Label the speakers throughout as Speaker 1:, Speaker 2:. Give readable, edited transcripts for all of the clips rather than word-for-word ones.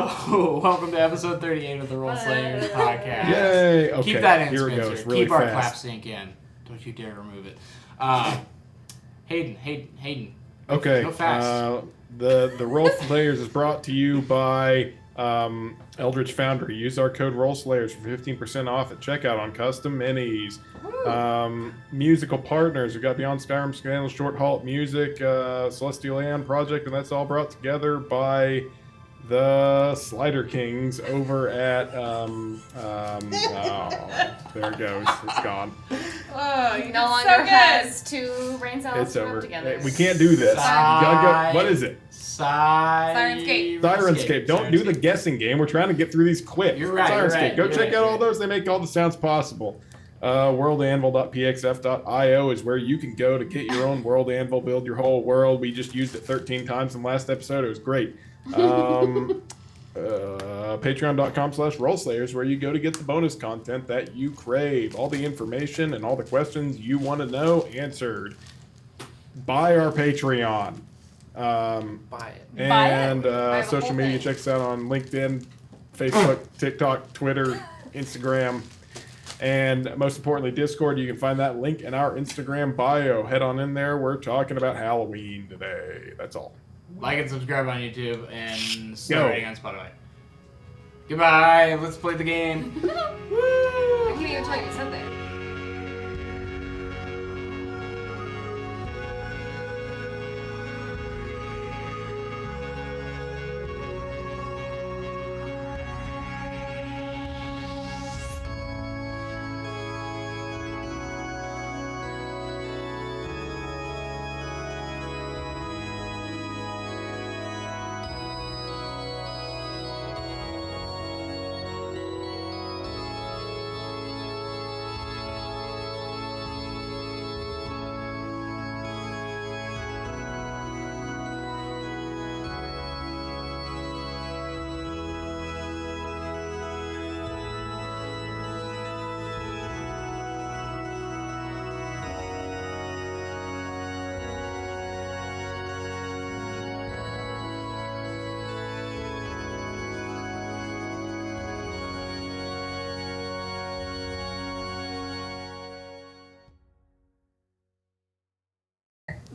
Speaker 1: Hello, welcome to episode 38 of the Role Slayers podcast.
Speaker 2: Yay! Okay,
Speaker 1: Keep that in,
Speaker 2: here
Speaker 1: Spencer.
Speaker 2: it goes. Really
Speaker 1: Keep our
Speaker 2: fast.
Speaker 1: clap sync in. Don't you dare remove it. Hayden.
Speaker 2: Okay.
Speaker 1: Go fast.
Speaker 2: The Role Slayers is brought to you by Eldritch Foundry. Use our code Role Slayers for 15% off at checkout on custom minis. Musical partners. We've got Beyond Skyrim, Scandal, Short Halt Music, Celestial Aeon Project, and that's all brought together by the Slider Kings over at there it goes. It's gone.
Speaker 3: Oh, you no longer has two brain cells
Speaker 2: It's over.
Speaker 3: together.
Speaker 2: We can't do this. You gotta go. What is it?
Speaker 3: Sirenscape.
Speaker 2: Sirenscape. Don't do the guessing game. We're trying to get through these quick.
Speaker 1: You're right.
Speaker 2: Sirenscape.
Speaker 1: You're
Speaker 2: Go check out all those. They make all the sounds possible. Worldanvil.pxf.io is where you can go to get your own World Anvil, build your whole world. We just used it 13 times in the last episode. It was great. Patreon.com/RoleSlayers, where you go to get the bonus content that you crave. All the information and all the questions you want to know answered. Buy our Patreon.
Speaker 1: Buy it.
Speaker 2: And
Speaker 3: Buy the
Speaker 2: social
Speaker 3: whole
Speaker 2: media,
Speaker 3: thing.
Speaker 2: check us out on LinkedIn, Facebook, TikTok, Twitter, Instagram, and most importantly, Discord. You can find that link in our Instagram bio. Head on in there. We're talking about Halloween today. That's all.
Speaker 1: Like and subscribe on YouTube and start rating on Spotify. Goodbye. Let's play the game.
Speaker 3: I can't even tell you said that.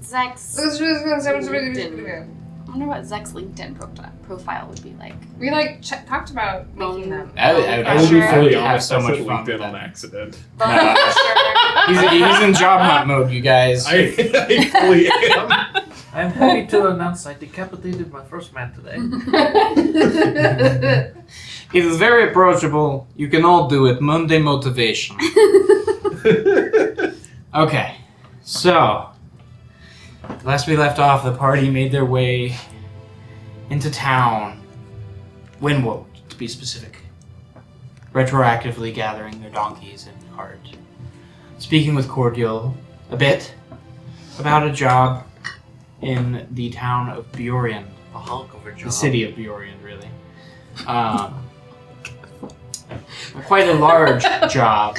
Speaker 4: Zach's
Speaker 3: LinkedIn.
Speaker 4: I wonder what Zach's LinkedIn profile would be like.
Speaker 3: We talked about making them.
Speaker 1: I would have so much fun with
Speaker 2: LinkedIn on
Speaker 1: that.
Speaker 2: accident.
Speaker 1: He's in job hunt mode, you guys.
Speaker 2: I fully am.
Speaker 5: I'm happy to announce I decapitated my first man today.
Speaker 1: He was very approachable. You can all do it. Monday motivation. Okay, so last we left off, the party made their way into town, Winwood, to be specific, retroactively gathering their donkeys and cart, speaking with Cordial a bit about a job in the town of Bjorn,
Speaker 5: A hunk of a job.
Speaker 1: the city of Bjorn, really. Quite a large job,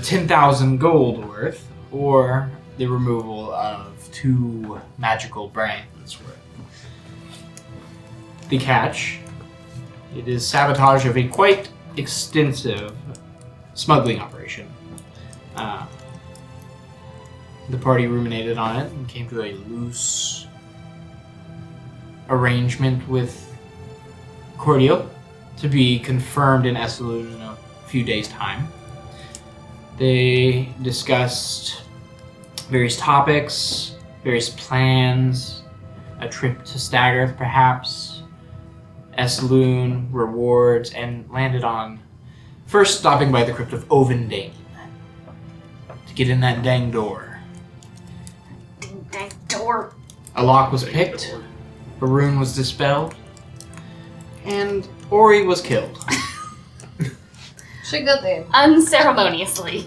Speaker 1: 10,000 gold worth, or the removal of 2 magical brains worth. The catch, it is sabotage of a quite extensive smuggling operation. The party ruminated on it and came to a loose arrangement with Cordial to be confirmed in Esselune in a few days' time. They discussed various topics, various plans, a trip to Staggerth perhaps, Esselune, rewards, and landed on first stopping by the crypt of Ovendane to get in that dang door.
Speaker 4: Dang door.
Speaker 1: A lock was picked, a rune was dispelled, and Ori was killed.
Speaker 3: She got there.
Speaker 4: Unceremoniously.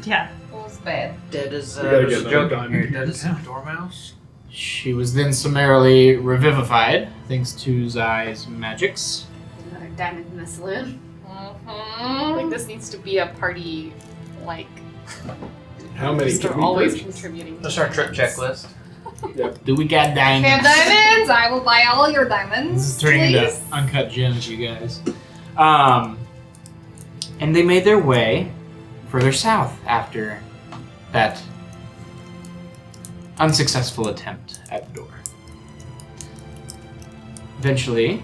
Speaker 6: Yeah.
Speaker 3: It was bad.
Speaker 5: Dead as
Speaker 2: We gotta
Speaker 5: there's
Speaker 2: get
Speaker 5: a
Speaker 2: another
Speaker 5: joke in
Speaker 2: diamond.
Speaker 5: here. Dead as a dormouse.
Speaker 1: She was then summarily revivified thanks to Zai's magics.
Speaker 4: Another diamond in the saloon.
Speaker 3: Mm-hmm.
Speaker 4: Like, this needs to be a party, like,
Speaker 2: How many
Speaker 4: they're
Speaker 2: can we
Speaker 4: always
Speaker 2: purchase?
Speaker 4: contributing.
Speaker 5: That's our trip checklist.
Speaker 1: Do we got diamonds?
Speaker 3: Have diamonds? I will buy all your
Speaker 1: This
Speaker 3: diamonds.
Speaker 1: is turning into
Speaker 3: Please.
Speaker 1: uncut gems, you guys. And they made their way further south after that unsuccessful attempt at the door. Eventually,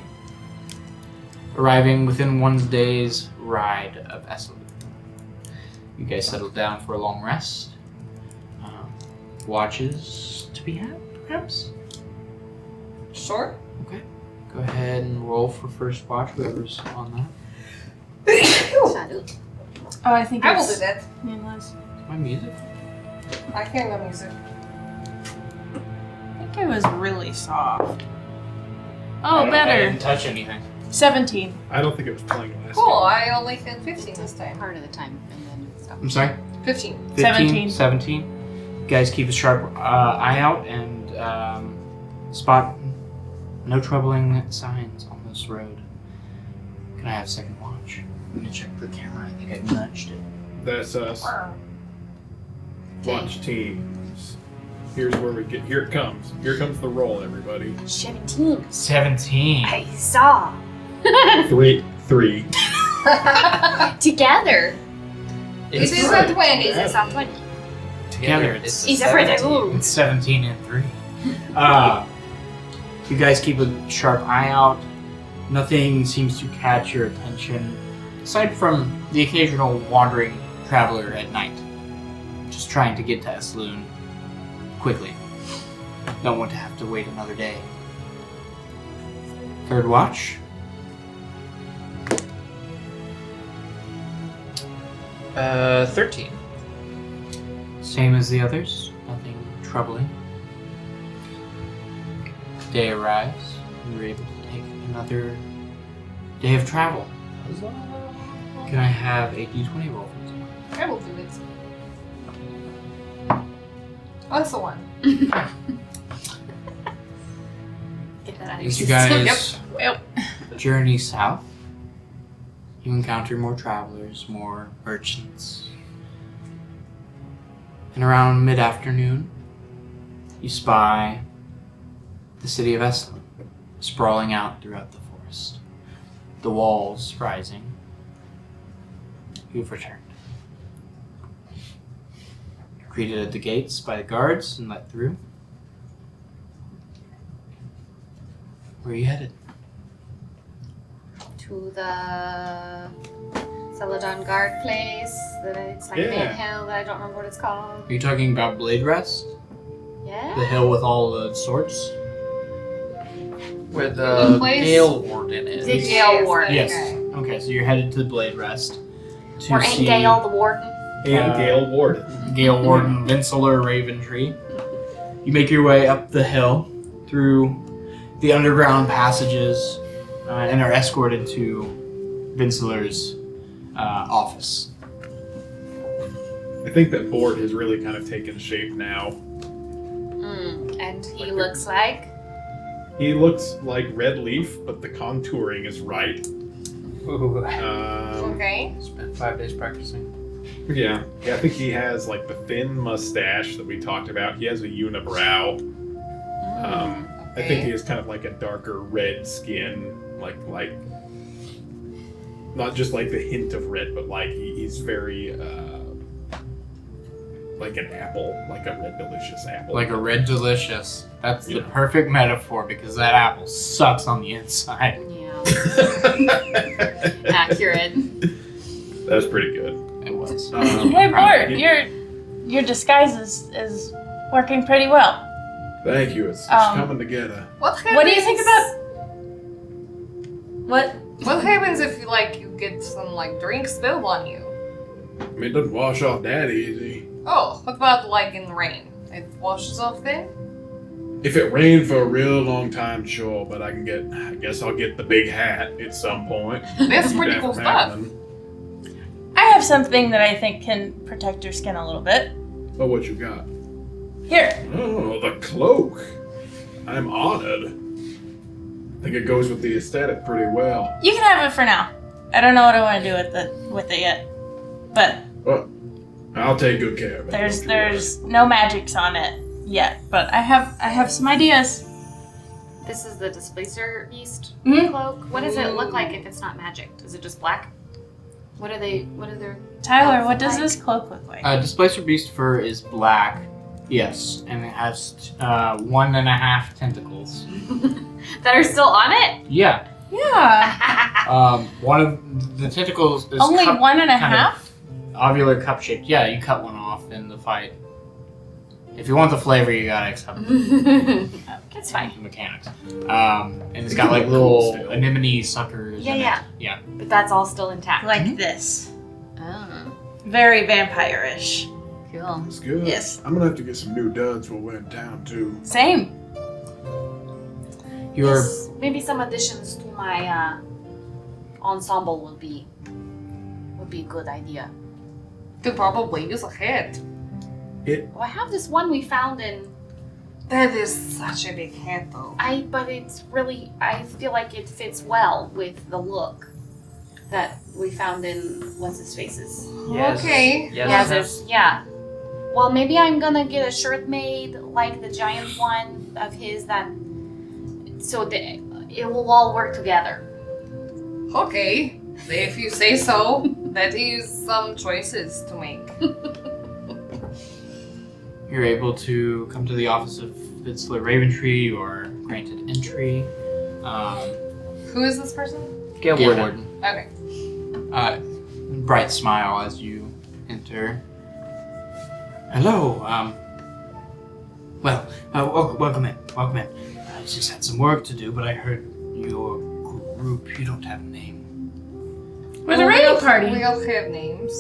Speaker 1: arriving within one day's ride of Esselune. You guys settled down for a long rest. Watches to be had, perhaps?
Speaker 3: Sure.
Speaker 1: Okay. Go ahead and roll for first watch, whoever's on that.
Speaker 4: Salud.
Speaker 6: Oh, I think
Speaker 3: I will
Speaker 6: it's
Speaker 3: do that.
Speaker 6: Nila's.
Speaker 1: My music?
Speaker 3: I hear no music.
Speaker 6: I think it was really soft.
Speaker 1: I
Speaker 6: Oh,
Speaker 1: I
Speaker 6: better.
Speaker 1: didn't touch anything.
Speaker 6: 17.
Speaker 2: I don't think it was playing last
Speaker 3: Cool,
Speaker 2: game.
Speaker 3: I only had 15 this time.
Speaker 4: Part of the time, and then stop.
Speaker 1: I'm sorry?
Speaker 3: 15.
Speaker 1: 15,
Speaker 6: 17.
Speaker 1: 17. You guys keep a sharp eye out and spot no troubling signs on this road. Can I have second watch? I'm gonna check the camera. I think I nudged it.
Speaker 2: That's us. Watch teams. Here's where we get. Here it comes. Here comes the roll, everybody.
Speaker 4: 17.
Speaker 1: 17.
Speaker 4: I saw.
Speaker 2: 3.
Speaker 4: Together.
Speaker 3: This is a 20.
Speaker 4: Is it soft 20?
Speaker 1: Together, it's
Speaker 4: Is it for the room?
Speaker 1: It's 17 and 3. You guys keep a sharp eye out. Nothing seems to catch your attention, aside from the occasional wandering traveler at night, just trying to get to Esselune quickly. Don't want to have to wait another day. Third watch.
Speaker 5: Uh, 13.
Speaker 1: Same as the others, nothing troubling. Day arrives, you're able to take another day of travel. Can I have a d20 roll, please?
Speaker 3: I will do it. Oh, that's the one.
Speaker 4: Get that out of
Speaker 1: As you
Speaker 4: your system.
Speaker 1: guys
Speaker 6: Yep.
Speaker 1: journey south, you encounter more travelers, more merchants. And around mid-afternoon, you spy the city of Esselune, sprawling out throughout the forest. The walls rising. You've returned. You're greeted at the gates by the guards and let through. Where are you headed?
Speaker 4: To the Celadon Guard place. It's like
Speaker 2: Yeah.
Speaker 4: a big hill that I don't remember what it's called.
Speaker 1: Are you talking about Blade Rest?
Speaker 4: Yeah.
Speaker 1: The hill with all the swords?
Speaker 5: Where
Speaker 3: The
Speaker 5: the
Speaker 3: place-
Speaker 5: Gale Warden is.
Speaker 4: The Gale Warden.
Speaker 1: Yes.
Speaker 3: Okay.
Speaker 1: Okay, so you're headed to the Blade Rest to
Speaker 4: Or Aunt
Speaker 1: see
Speaker 4: Gale the Warden.
Speaker 2: And Gale Warden.
Speaker 1: Gale Warden, Vinceler, Raventree. You make your way up the hill through the underground passages and are escorted to Vinceler's office.
Speaker 2: I think that board has really kind of taken shape now.
Speaker 4: And he looks like.
Speaker 2: He looks like Red Leaf, but the contouring is right.
Speaker 5: Ooh.
Speaker 3: Okay.
Speaker 5: Spent 5 days practicing.
Speaker 2: Yeah, I think he has like the thin mustache that we talked about. He has a unibrow. I think he has kind of like a darker red skin, like not just like the hint of red, but like he's very like an apple, like a red delicious apple.
Speaker 1: Like a red delicious. That's the
Speaker 2: Yeah.
Speaker 1: perfect metaphor because that apple sucks on the inside.
Speaker 4: Yeah. Accurate.
Speaker 2: That's pretty good.
Speaker 1: It was.
Speaker 6: Hey, Bart, your disguise is working pretty well.
Speaker 2: Thank you. It's coming together.
Speaker 3: What
Speaker 6: What do you think about? What?
Speaker 3: What happens if you get some drinks spilled on you?
Speaker 2: I mean, it doesn't wash off that easy.
Speaker 3: Oh, what about in the rain? It washes off then?
Speaker 2: If it rained for a real long time, sure, but I guess I'll get the big hat at some point.
Speaker 3: That's
Speaker 2: Keep
Speaker 3: pretty
Speaker 2: that
Speaker 3: cool
Speaker 2: from
Speaker 3: stuff.
Speaker 2: happening.
Speaker 6: I have something that I think can protect your skin a little bit.
Speaker 2: Oh, what you got?
Speaker 6: Here.
Speaker 2: Oh, the cloak. I'm honored. I think it goes with the aesthetic pretty well.
Speaker 6: You can have it for now. I don't know what I want to do with it yet, but
Speaker 2: Well, I'll take good care of it. don't you
Speaker 6: there's no magics on it yet, but I have some ideas.
Speaker 4: This is the Displacer Beast
Speaker 6: Mhm.
Speaker 4: cloak. What does it look like if it's not magic? Is it just black? What are their...
Speaker 6: Tyler, what does
Speaker 4: Like-
Speaker 6: this cloak look like?
Speaker 1: Displacer Beast fur is black, yes, and it has 1.5 tentacles.
Speaker 4: that are still on it?
Speaker 1: Yeah.
Speaker 6: Yeah.
Speaker 1: One of the tentacles is
Speaker 6: Only
Speaker 1: cup-
Speaker 6: 1.5?
Speaker 1: kind of ovular cup shaped. Yeah, you cut one off in the fight. If you want the flavor, you gotta accept
Speaker 4: That's fine.
Speaker 1: the mechanics. And it's got like little anemone suckers.
Speaker 4: Yeah,
Speaker 1: in
Speaker 4: yeah.
Speaker 1: It. Yeah.
Speaker 4: But that's all still intact.
Speaker 6: Like this.
Speaker 4: Oh,
Speaker 6: Very vampire-ish.
Speaker 4: cool.
Speaker 7: That's good.
Speaker 6: Yes.
Speaker 7: I'm gonna have to get some new duds while we're in town too.
Speaker 6: Same.
Speaker 1: You're
Speaker 4: Maybe some additions to my ensemble would be a good idea.
Speaker 3: Could probably use a head.
Speaker 4: Well, I have this one we found in...
Speaker 3: That is such a big head, though.
Speaker 4: But it's really... I feel like it fits well with the look that we found in what's-his-face's.
Speaker 5: Yes.
Speaker 3: Okay.
Speaker 5: Yes.
Speaker 4: Yeah. Well, maybe I'm gonna get a shirt made like the giant one of his so that it will all work together.
Speaker 3: Okay. If you say so, that is some choices to make.
Speaker 1: You're able to come to the office of Fitzler Raventree. You are granted entry.
Speaker 3: Who is this person?
Speaker 5: Get
Speaker 1: Gate
Speaker 5: warden.
Speaker 1: warden.
Speaker 3: Okay.
Speaker 1: Bright smile as you enter. Hello. Welcome in. Welcome in. I just had some work to do, but I heard your group. You don't have a name.
Speaker 6: We're the raiding party.
Speaker 3: We all have names.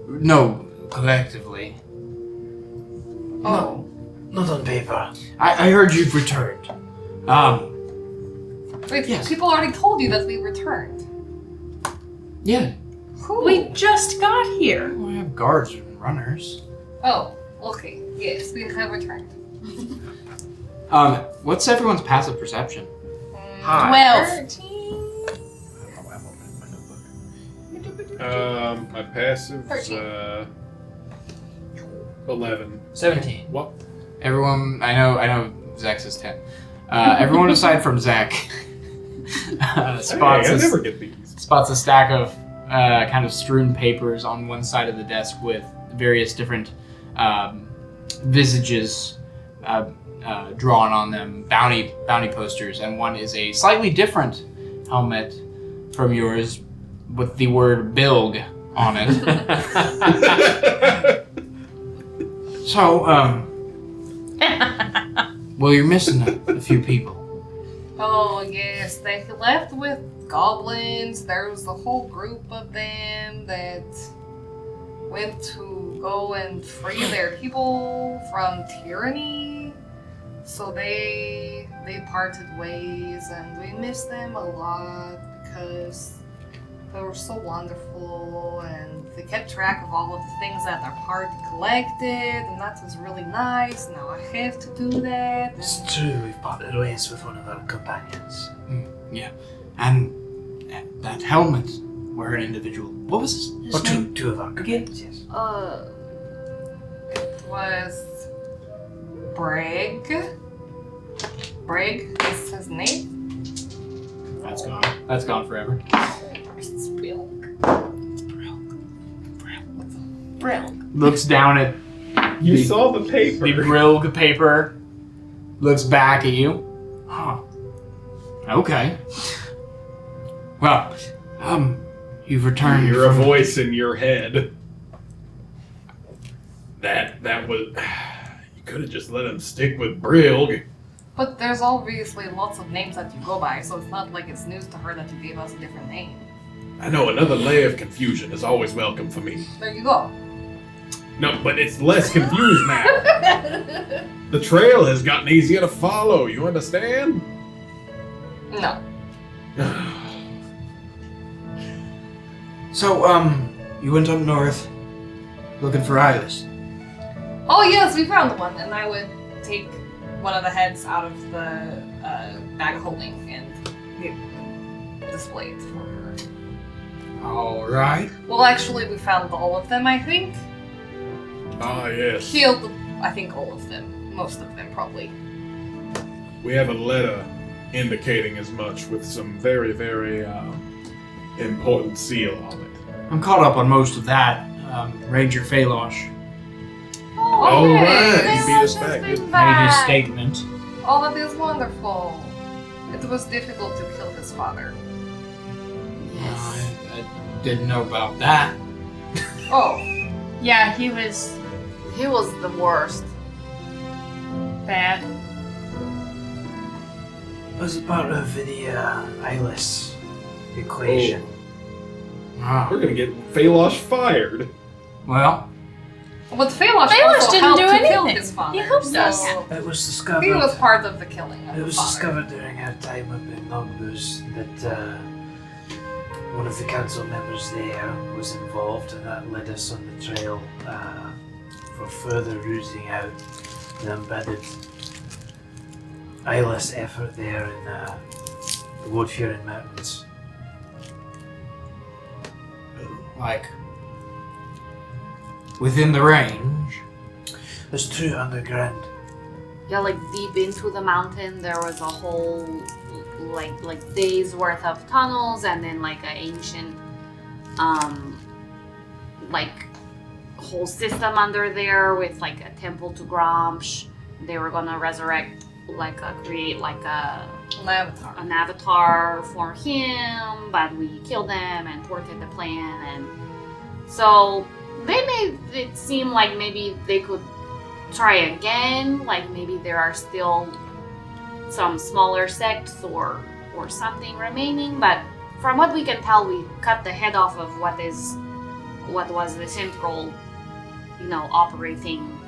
Speaker 1: No, collectively.
Speaker 3: Oh.
Speaker 5: Not on paper.
Speaker 1: I heard you've returned.
Speaker 3: Wait,
Speaker 1: Yes.
Speaker 3: people already told you that we returned.
Speaker 1: Yeah.
Speaker 3: Who?
Speaker 6: We just got here.
Speaker 1: We have guards and runners.
Speaker 3: Oh, okay. Yes, we have returned.
Speaker 1: What's everyone's passive perception?
Speaker 5: Hi.
Speaker 6: 12.
Speaker 2: My passive's 11.
Speaker 5: 17.
Speaker 2: What?
Speaker 1: Everyone, I know Zach's is 10. Everyone aside from Zach spots,
Speaker 2: Hey, I
Speaker 1: a,
Speaker 2: never get these.
Speaker 1: spots a stack of kind of strewn papers on one side of the desk with various different visages drawn on them, bounty posters, and one is a slightly different helmet from yours with the word Bilg on it. So, well, you're missing a few people.
Speaker 3: Oh, yes, they left with goblins. There was a whole group of them that went to go and free their people from tyranny. So they parted ways, and we miss them a lot because they were so wonderful, and they kept track of all of the things that their party collected, and that was really nice. Now I have to do that.
Speaker 5: It's true, we've parted ways with one of our companions.
Speaker 1: Yeah, and that helmet were an individual. What was his
Speaker 5: Or
Speaker 1: name?
Speaker 5: two of our companions, yes.
Speaker 3: It was Brig. Brig is his name.
Speaker 1: That's gone. That's gone forever.
Speaker 3: It's Brig.
Speaker 1: Looks down at
Speaker 2: You
Speaker 1: The-
Speaker 2: saw the paper.
Speaker 1: the Brilg paper. Looks back at you. Huh. Okay. Well, you've returned.
Speaker 2: You're a
Speaker 1: from-
Speaker 2: voice in your head. That was. You could have just let him stick with Brilg.
Speaker 3: But there's obviously lots of names that you go by, so it's not like it's news to her that you gave us a different name.
Speaker 2: I know another layer of confusion is always welcome for me.
Speaker 3: There you go.
Speaker 2: No, but it's less confused now. The trail has gotten easier to follow. You understand?
Speaker 3: No.
Speaker 1: So, you went up north looking for Iris.
Speaker 3: Oh yes, we found one, and I would take one of the heads out of the bag of holding and display it for her.
Speaker 1: All right.
Speaker 3: Well, actually, we found all of them, I think.
Speaker 2: Ah, yes.
Speaker 3: Killed, I think, all of them. Most of them, probably.
Speaker 7: We have a letter indicating as much with some very, very important seal on it.
Speaker 1: I'm caught up on most of that. Ranger Phalosh
Speaker 7: Oh,
Speaker 3: Okay,
Speaker 7: right.
Speaker 3: they
Speaker 7: He beat us
Speaker 3: must have
Speaker 7: back,
Speaker 3: been
Speaker 7: didn't he?
Speaker 1: made his
Speaker 3: back.
Speaker 1: statement.
Speaker 3: Oh, that is wonderful. It was difficult to kill his father.
Speaker 1: I didn't know about that.
Speaker 3: Oh,
Speaker 6: Yeah, he was
Speaker 4: He was the worst.
Speaker 6: bad.
Speaker 5: Was part of the eyeless equation.
Speaker 1: Ah,
Speaker 2: We're gonna get Phalosh fired.
Speaker 1: well,
Speaker 3: but Phalosh
Speaker 6: Phalosh
Speaker 3: also
Speaker 6: didn't
Speaker 3: helped
Speaker 6: do
Speaker 3: to kill
Speaker 6: anything.
Speaker 3: his father.
Speaker 6: He helped
Speaker 3: so
Speaker 6: us.
Speaker 5: It was discovered.
Speaker 3: He was part of the killing of
Speaker 5: It
Speaker 3: the
Speaker 5: was
Speaker 3: father.
Speaker 5: discovered during our time up in Longboos that one of the council members there was involved, and that led us on the trail for further rooting out the embedded eyeless effort there in the Woodfurin Mountains.
Speaker 1: like within the range.
Speaker 5: There's two underground.
Speaker 4: Yeah, like deep into the mountain, there was a whole like days worth of tunnels, and then like an ancient like whole system under there with like a temple to Gramsh. They were gonna resurrect create an avatar for him, but we killed them and thwarted the plan, and so they made it seem like maybe they could try again, like maybe there are still some smaller sects or something remaining, but from what we can tell, we cut the head off of what was the central, operating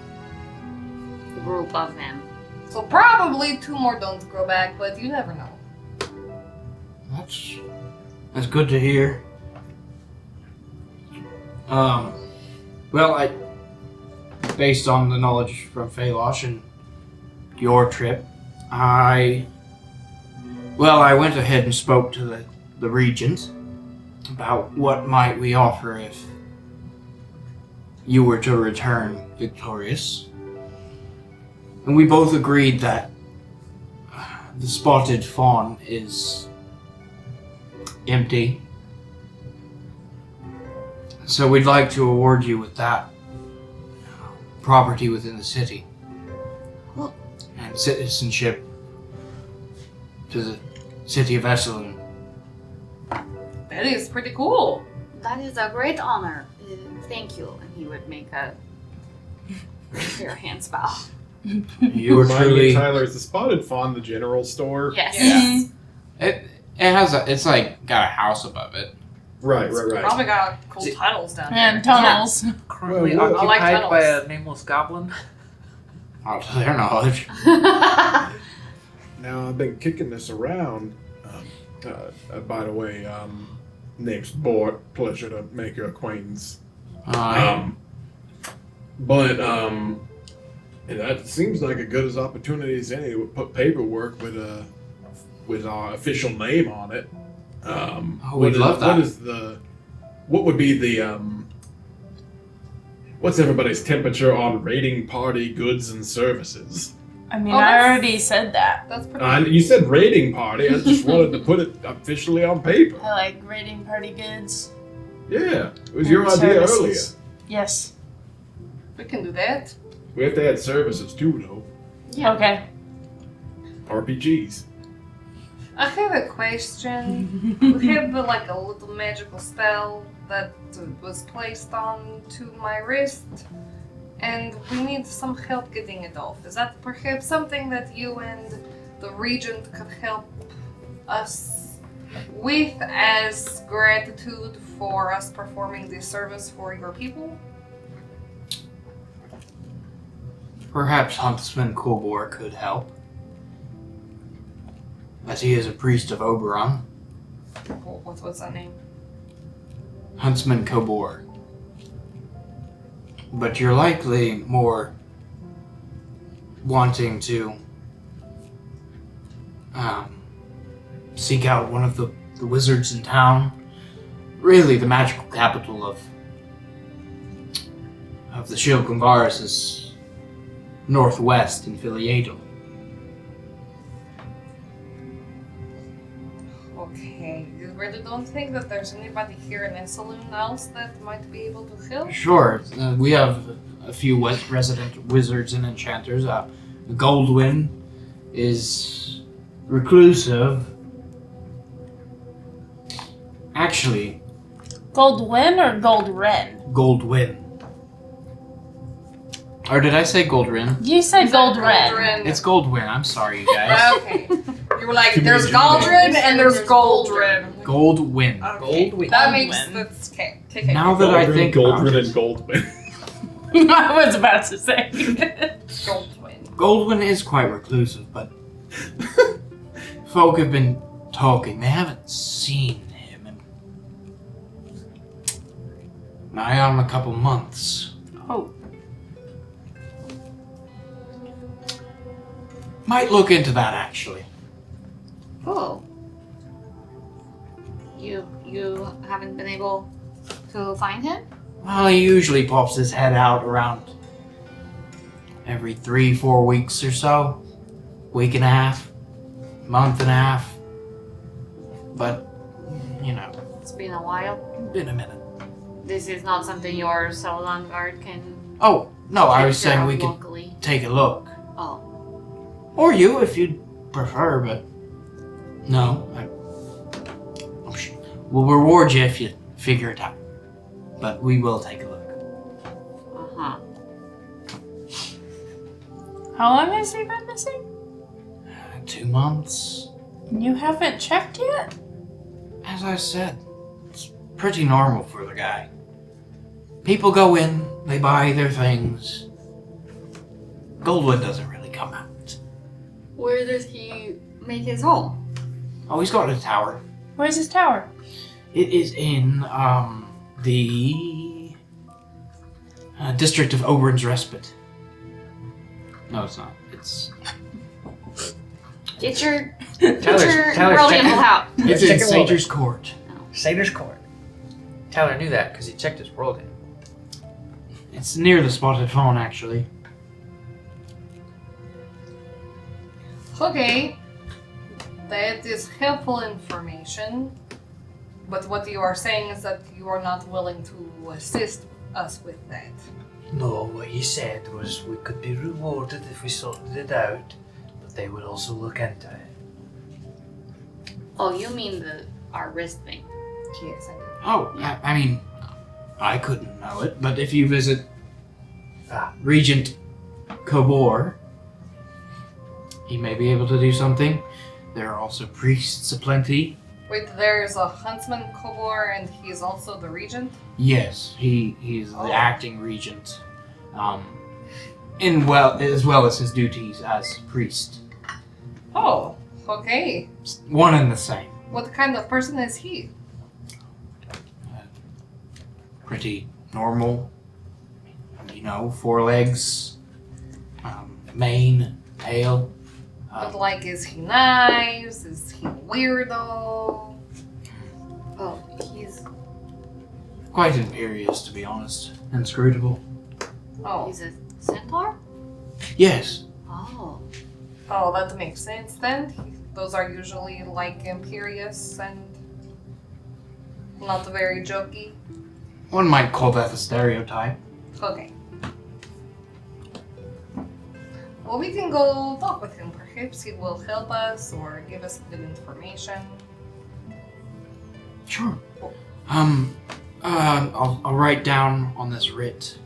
Speaker 4: group of them.
Speaker 3: So probably 2 more don't grow back, but you never know.
Speaker 1: That's good to hear. Well, based on the knowledge from Phalosh and your trip, I went ahead and spoke to the regent about what might we offer if you were to return victorious. And we both agreed that the spotted fawn is empty. So we'd like to award you with that property within the city. And citizenship to the city of Esselune.
Speaker 3: That is pretty cool.
Speaker 4: That is a great honor. Thank you. And he would make a your hands bow.
Speaker 1: You were
Speaker 2: Remind me,
Speaker 1: truly.
Speaker 2: Tyler, is the spotted fawn the general store?
Speaker 4: Yes.
Speaker 3: Yes.
Speaker 1: It has it's like got a house above it.
Speaker 2: Right.
Speaker 3: Probably got cool tunnels down there.
Speaker 6: And tunnels.
Speaker 5: Currently
Speaker 7: Well,
Speaker 3: I like
Speaker 5: occupied by a
Speaker 3: tunnels.
Speaker 5: nameless goblin.
Speaker 1: Out to their knowledge.
Speaker 7: Now, I've been kicking this around. By the way, name's Bort. Pleasure to make your acquaintance. But that seems like as good as opportunity as any to put paperwork with our official name on it.
Speaker 1: We'd love that.
Speaker 7: What would be the what's everybody's temperature on raiding party goods and services?
Speaker 6: I mean,
Speaker 3: Oh,
Speaker 6: I
Speaker 3: that's-
Speaker 6: already said that.
Speaker 3: That's pretty
Speaker 7: You said raiding party. I just wanted to put it officially on paper.
Speaker 6: I like raiding party goods.
Speaker 7: Yeah, it was your
Speaker 6: and
Speaker 7: idea
Speaker 6: services. Yes.
Speaker 3: We can do that.
Speaker 7: earlier. We have to add services too, though.
Speaker 4: Yeah.
Speaker 6: Okay.
Speaker 7: RPGs.
Speaker 3: I have a question. We have like a little magical spell that was placed onto my wrist, and we need some help getting it off. Is that perhaps something that you and the regent could help us with as gratitude for us performing this service for your people?
Speaker 1: Perhaps Huntsman Kobor could help, as he is a priest of Oberon.
Speaker 3: What's that name?
Speaker 1: Huntsman Kobor. But you're likely more wanting to seek out one of the wizards in town. Really, the magical capital of the Shilkungaris is northwest in Filiato.
Speaker 3: Okay, you really don't think that there's anybody here in Esselune else that might be able to help?
Speaker 1: Sure, we have a few resident wizards and enchanters. Goldwyn is reclusive. Actually,
Speaker 6: Goldwyn or Goldren?
Speaker 1: Goldwyn. Or did I say Goldrin?
Speaker 6: You said Goldren.
Speaker 3: Goldrin.
Speaker 1: It's Goldwyn. I'm sorry, you guys.
Speaker 3: Okay. You were like,
Speaker 2: Too many
Speaker 3: there's
Speaker 2: Jimmy
Speaker 3: Galdrin
Speaker 2: names.
Speaker 3: and there's Goldrin.
Speaker 1: Goldwyn.
Speaker 3: Okay.
Speaker 8: Goldwyn.
Speaker 3: That makes
Speaker 6: Goldwyn.
Speaker 3: that's okay.
Speaker 1: Now that I think about
Speaker 2: Goldrin
Speaker 1: it,
Speaker 2: and Goldwyn.
Speaker 6: I was about to say.
Speaker 3: Goldwyn.
Speaker 1: Goldwyn is quite reclusive, but folk have been talking. They haven't seen him in nigh on a couple months.
Speaker 6: Oh.
Speaker 1: Might look into that, actually.
Speaker 4: Oh. You haven't been able to find him?
Speaker 1: Well, he usually pops his head out around every 3-4 weeks or so. Week and a half. Month and a half. But, you know,
Speaker 4: It's been a while.
Speaker 1: been a minute.
Speaker 4: This is not something your Salon guard can
Speaker 1: Oh, no, I was
Speaker 4: take care
Speaker 1: saying
Speaker 4: of
Speaker 1: we could
Speaker 4: locally.
Speaker 1: take a look.
Speaker 4: Oh.
Speaker 1: Or you, if you'd prefer, but... No, we'll reward you if you figure it out. But we will take a look.
Speaker 4: Uh-huh.
Speaker 6: How long has he been missing?
Speaker 1: 2 months.
Speaker 6: You haven't checked yet?
Speaker 1: As I said, it's pretty normal for the guy. People go in, they buy their things. Goldwood doesn't really come out.
Speaker 4: Where does he make his home?
Speaker 1: Oh, he's got a tower.
Speaker 6: Where's his tower?
Speaker 1: It is in, the district of Oberyn's Respite. No, it's not. It's
Speaker 4: Get your
Speaker 8: Tyler's
Speaker 4: Brilliant
Speaker 8: checking.
Speaker 4: out.
Speaker 1: it's
Speaker 8: check
Speaker 1: in
Speaker 8: it over.
Speaker 1: Sager's Court.
Speaker 8: Satyrs Court. Tyler knew that because he checked his world in.
Speaker 1: It's near the Spotted Fawn, actually.
Speaker 3: Okay. That is helpful information. But what you are saying is that you are not willing to assist us with that.
Speaker 5: No, what he said was we could be rewarded if we sorted it out, but they would also look into it.
Speaker 4: Oh, you mean our wrist thing?
Speaker 3: Yes, I do.
Speaker 1: Oh, I mean, I couldn't know it, but if you visit
Speaker 5: Ah.
Speaker 1: Regent Kobor, he may be able to do something. There are also priests aplenty.
Speaker 3: Wait, there's a huntsman Kobor and he's also the regent?
Speaker 1: Yes, he's the
Speaker 3: Oh.
Speaker 1: acting regent, as well as his duties as priest.
Speaker 3: Oh, okay.
Speaker 1: One and the same.
Speaker 3: What kind of person is he?
Speaker 1: Pretty normal. You know, 4 legs, mane, tail.
Speaker 3: But like, is he nice? Is he a weirdo?
Speaker 4: Oh, he's
Speaker 1: Quite imperious, to be honest. Inscrutable.
Speaker 3: Oh,
Speaker 4: a centaur?
Speaker 1: Yes.
Speaker 4: Oh.
Speaker 3: oh, that makes sense then. Those are usually like imperious and not very jokey.
Speaker 1: One might call that a stereotype.
Speaker 3: Okay. Well, we can go talk with him. Perhaps he will help us or give us good information.
Speaker 1: Sure. I'll write down on this writ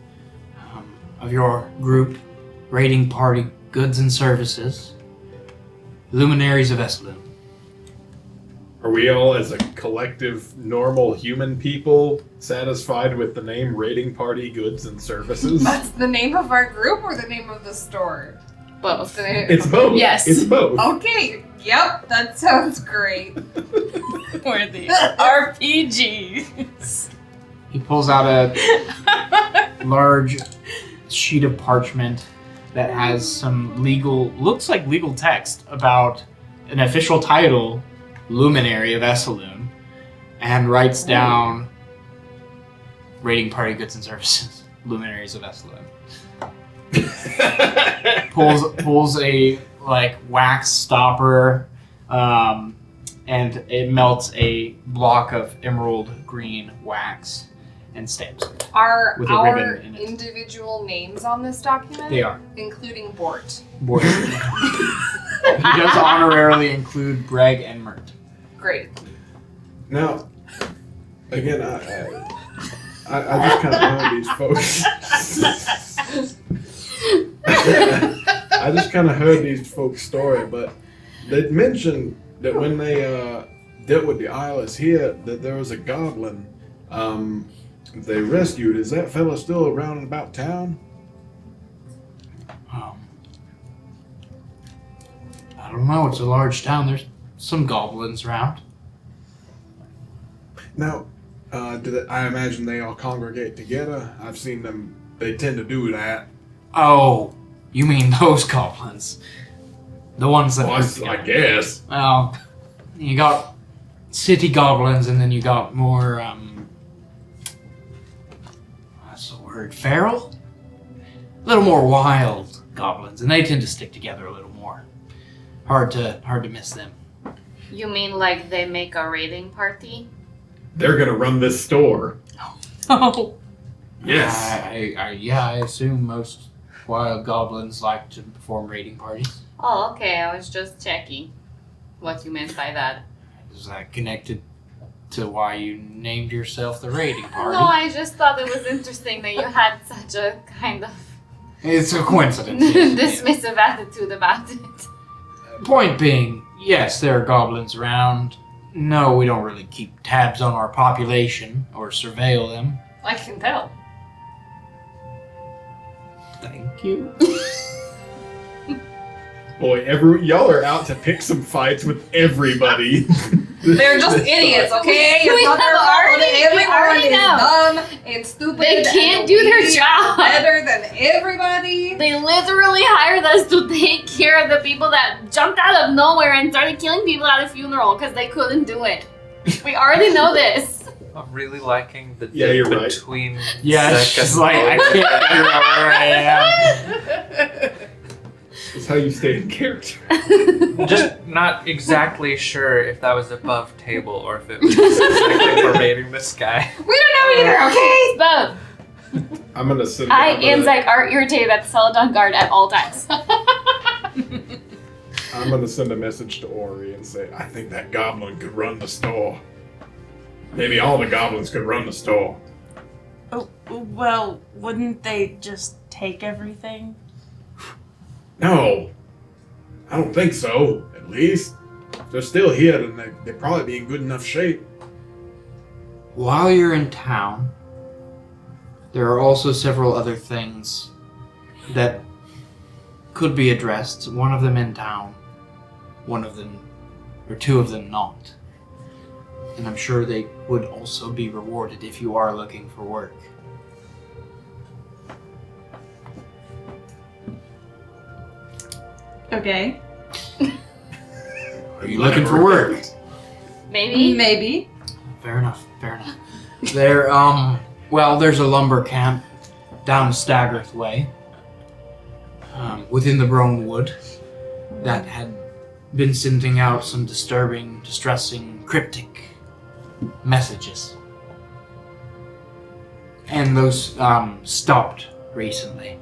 Speaker 1: of your group, raiding party, goods and services, luminaries of Esselune.
Speaker 2: Are we all, as a collective, normal human people, satisfied with the name Raiding Party Goods and Services?
Speaker 3: That's the name of our group or the name of the store?
Speaker 6: Both.
Speaker 2: It's both.
Speaker 6: Yes.
Speaker 2: It's both.
Speaker 3: Okay, yep, that sounds great.
Speaker 6: We're the RPGs.
Speaker 1: He pulls out a large sheet of parchment that has some looks like legal text about an official title, Luminary of Esselune, and writes down Raiding Party Goods and Services, Luminaries of Esselune. pulls a like wax stopper, and it melts a block of emerald green wax and stamps it.
Speaker 3: Are
Speaker 1: With a
Speaker 3: our
Speaker 1: ribbon in it.
Speaker 3: individual names on this document?
Speaker 1: They are.
Speaker 3: Including Bort.
Speaker 1: Boy. He does honorarily include Greg and Mert.
Speaker 3: Great.
Speaker 7: Now, again, I just kind of heard these folks. I just kind of heard these folks' story, but they mentioned that when they dealt with the Isles here, that there was a goblin they rescued. Is that fella still around and about town?
Speaker 1: I don't know. It's a large town. There's some goblins around.
Speaker 7: Now, I imagine they all congregate together. I've seen them. They tend to do that.
Speaker 1: Oh, you mean those goblins? The ones that
Speaker 7: Well,
Speaker 1: are
Speaker 7: I
Speaker 1: together.
Speaker 7: guess.
Speaker 1: Well, you got city goblins, and then you got more. What's the word? Feral. A little more wild goblins, and they tend to stick together a little more. Hard to miss them.
Speaker 4: You mean like they make a raiding party?
Speaker 7: They're gonna run this store.
Speaker 6: Oh.
Speaker 7: Yes.
Speaker 1: I assume most wild goblins like to perform raiding parties.
Speaker 4: Oh, okay. I was just checking what you meant by that.
Speaker 1: Is that connected to why you named yourself the raiding party?
Speaker 4: No, I just thought it was interesting that you had such a kind of
Speaker 1: It's a coincidence. yes.
Speaker 4: dismissive attitude about it.
Speaker 1: Point being, yes, there are goblins around. No, we don't really keep tabs on our population or surveil them.
Speaker 3: I can tell.
Speaker 1: Thank you.
Speaker 2: Boy, y'all are out to pick some fights with everybody.
Speaker 3: They're just idiots, okay? It's
Speaker 4: We
Speaker 3: not their
Speaker 4: have
Speaker 3: fault.
Speaker 4: already-
Speaker 3: Everyone
Speaker 4: we already
Speaker 3: is
Speaker 4: know.
Speaker 3: dumb and stupid.
Speaker 4: They can't
Speaker 3: and
Speaker 4: do their
Speaker 3: we
Speaker 4: job.
Speaker 3: are better than everybody.
Speaker 4: They literally hired us to take care of the people that jumped out of nowhere and started killing people at a funeral because they couldn't do it. We already know this.
Speaker 8: I'm really liking the
Speaker 2: Yeah,
Speaker 8: dip
Speaker 2: you're right.
Speaker 8: between
Speaker 1: Yeah, it's
Speaker 8: Zek
Speaker 1: just
Speaker 8: and
Speaker 1: like I
Speaker 8: Oliver.
Speaker 1: can't figure out where I am.
Speaker 2: That's how you stay in character.
Speaker 8: Just not exactly sure if that was above table or if it was specifically for raiding this guy.
Speaker 3: We don't know either, okay?
Speaker 4: Both.
Speaker 2: I'm gonna send.
Speaker 4: I
Speaker 2: I'm
Speaker 4: and
Speaker 2: gonna,
Speaker 4: Zach are irritated at Celadon Guard at all times.
Speaker 2: I'm gonna send a message to Ori and say, I think that goblin could run the store. Maybe all the goblins could run the store.
Speaker 6: Oh, well, wouldn't they just take everything?
Speaker 7: No, I don't think so. At least if they're still here, then they'd probably be in good enough shape.
Speaker 1: While you're in town, there are also several other things that could be addressed. One of them in town, one of them, or two of them not. And I'm sure they would also be rewarded if you are looking for work.
Speaker 6: Okay.
Speaker 1: Are you looking for work?
Speaker 4: Maybe.
Speaker 6: Maybe.
Speaker 1: Fair enough, fair enough. There, well, there's a lumber camp down Staggerth Way, within the Brone Wood, that had been sending out some disturbing, distressing, cryptic messages. And those, stopped recently.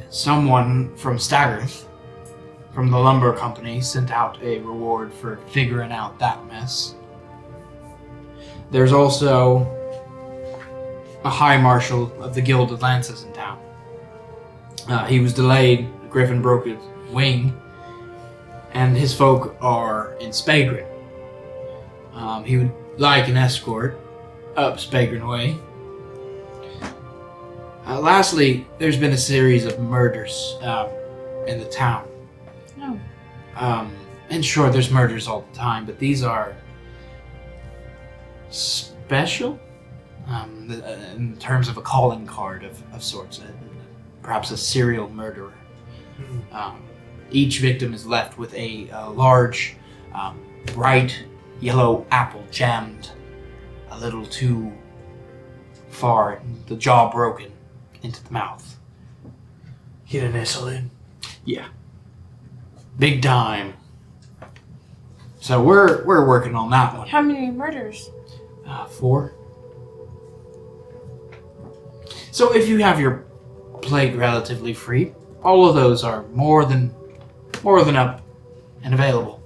Speaker 1: Someone from Staggerth, from the lumber company, sent out a reward for figuring out that mess. There's also a high marshal of the Guild of Lances in town. He was delayed, the griffin broke his wing, and his folk are in Spagrin. He would like an escort up Spagrin Way. Lastly, there's been a series of murders in the town.
Speaker 6: Oh.
Speaker 1: And sure, there's murders all the time, but these are special in terms of a calling card of sorts, perhaps a serial murderer. Each victim is left with a large, bright yellow apple jammed a little too far, the jaw broken into the mouth.
Speaker 5: Here in Esselune.
Speaker 1: Big time. So we're working on that one.
Speaker 6: How many murders?
Speaker 1: 4. So if you have your plate relatively free, all of those are more than up and available.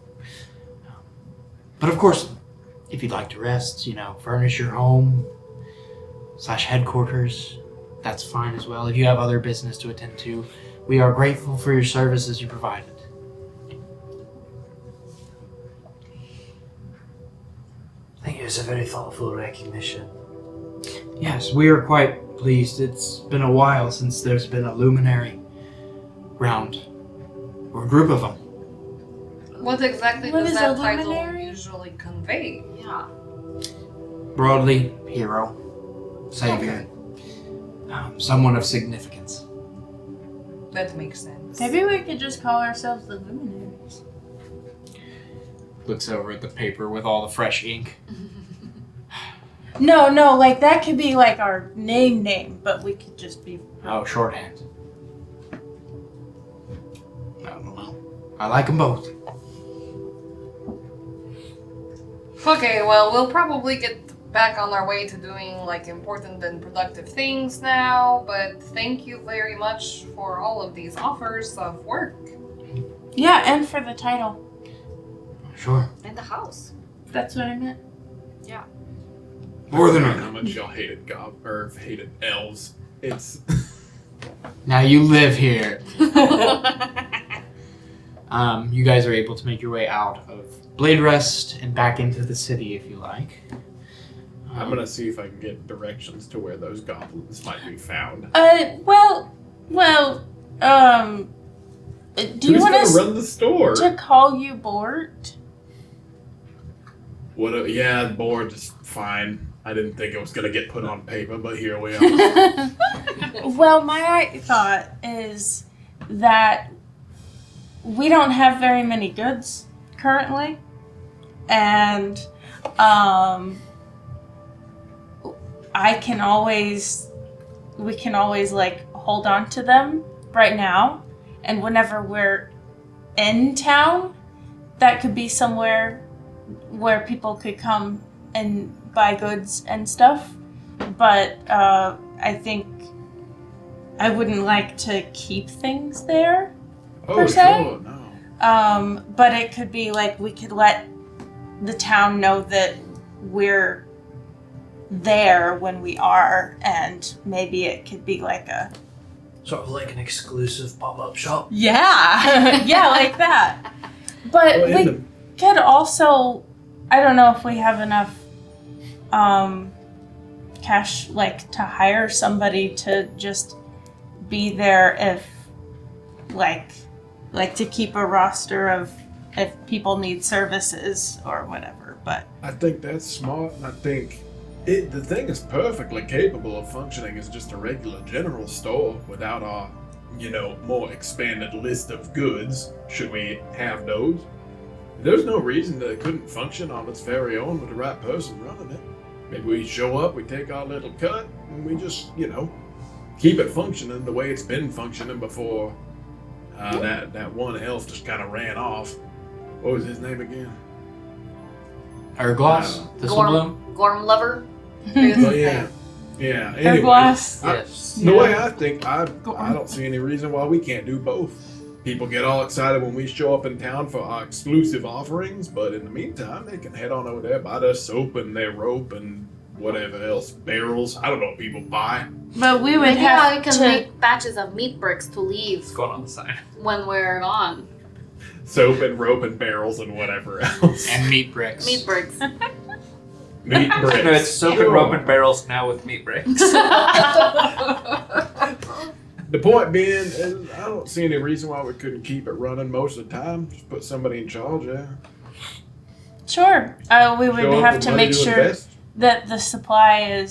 Speaker 1: But of course, if you'd like to rest, furnish your home / headquarters, that's fine as well. If you have other business to attend to, we are grateful for your services you provided.
Speaker 5: I think it was a very thoughtful recognition.
Speaker 1: Yes, we are quite pleased. It's been a while since there's been a luminary round, or a group of them.
Speaker 3: What exactly
Speaker 6: What
Speaker 3: does
Speaker 6: is
Speaker 3: that
Speaker 6: a
Speaker 3: title
Speaker 6: luminary?
Speaker 3: usually convey?
Speaker 4: Yeah.
Speaker 1: Broadly, hero, savior, someone of significance.
Speaker 3: That makes sense.
Speaker 6: Maybe we could just call ourselves the Luminaries.
Speaker 1: Looks over at the paper with all the fresh ink.
Speaker 6: No, like that could be like our name, but we could just be.
Speaker 1: Oh, shorthand. I don't know. I like them both.
Speaker 3: Okay, well, we'll probably get back on our way to doing like important and productive things now, but thank you very much for all of these offers of work.
Speaker 6: Yeah, and for the title.
Speaker 1: Sure.
Speaker 4: In the house.
Speaker 6: That's what I meant.
Speaker 1: More than
Speaker 2: how
Speaker 1: enough.
Speaker 2: much y'all hated hated elves. It's
Speaker 1: Now you live here. You guys are able to make your way out of Blade Rest and back into the city if you like.
Speaker 2: I'm gonna see if I can get directions to where those goblins might be found.
Speaker 6: Do you
Speaker 2: Who's
Speaker 6: want
Speaker 2: gonna
Speaker 6: us
Speaker 2: run the store?
Speaker 6: to call you Bort?
Speaker 2: What? Yeah, board is fine. I didn't think it was gonna get put on paper, but here we are.
Speaker 6: Well, my thought is that we don't have very many goods currently, and we can always like hold on to them right now, and whenever we're in town, that could be somewhere where people could come and buy goods and stuff. But I think I wouldn't like to keep things there.
Speaker 2: Oh,
Speaker 6: Per se?
Speaker 2: sure, no.
Speaker 6: But it could be like we could let the town know that we're there when we are, and maybe it could be like a
Speaker 5: Sort of like an exclusive pop-up shop.
Speaker 6: yeah like that. But
Speaker 2: Well,
Speaker 6: we could also, I don't know if we have enough cash like to hire somebody to just be there if like to keep a roster of if people need services or whatever. But
Speaker 2: I think that's smart, and I think the thing is perfectly capable of functioning as just a regular general store without our, more expanded list of goods, should we have those. There's no reason that it couldn't function on its very own with the right person running it. Maybe we show up, we take our little cut, and we just, keep it functioning the way it's been functioning before that one elf just kind of ran off. What was his name again?
Speaker 1: Glass, Thistlebloom.
Speaker 4: Gorm lover.
Speaker 2: Oh, yeah. Yeah. Anyway,
Speaker 6: glass.
Speaker 8: Yes.
Speaker 2: the way I think, I don't see any reason why we can't do both. People get all excited when we show up in town for our exclusive offerings, but in the meantime, they can head on over there, buy their soap and their rope and whatever else, barrels. I don't know what people buy.
Speaker 6: But we would
Speaker 4: Maybe
Speaker 6: have
Speaker 4: I can
Speaker 6: to
Speaker 4: make batches of meat bricks to leave
Speaker 8: It's going on the side.
Speaker 4: when we're gone.
Speaker 2: Soap and rope and barrels and whatever else.
Speaker 1: And meat bricks.
Speaker 4: Meat bricks.
Speaker 2: Meat bricks.
Speaker 8: No, it's soap and rope and barrels now with meat bricks.
Speaker 2: The point being, is I don't see any reason why we couldn't keep it running most of the time. Just put somebody in charge there.
Speaker 6: Sure. We would
Speaker 2: Show up
Speaker 6: have
Speaker 2: with
Speaker 6: to
Speaker 2: money
Speaker 6: make sure
Speaker 2: invest.
Speaker 6: that the supply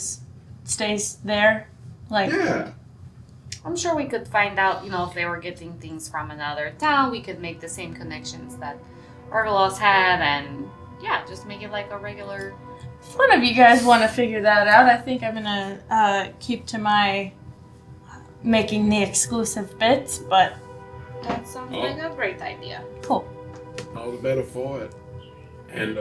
Speaker 6: stays there. Like
Speaker 2: Yeah.
Speaker 4: I'm sure we could find out, if they were getting things from another town. We could make the same connections that Orgalos had, and just make it like a regular.
Speaker 6: if one of you guys want to figure that out, I think I'm gonna keep to my making the exclusive bits, but
Speaker 4: That sounds like a great idea.
Speaker 6: cool.
Speaker 7: All the better for it. And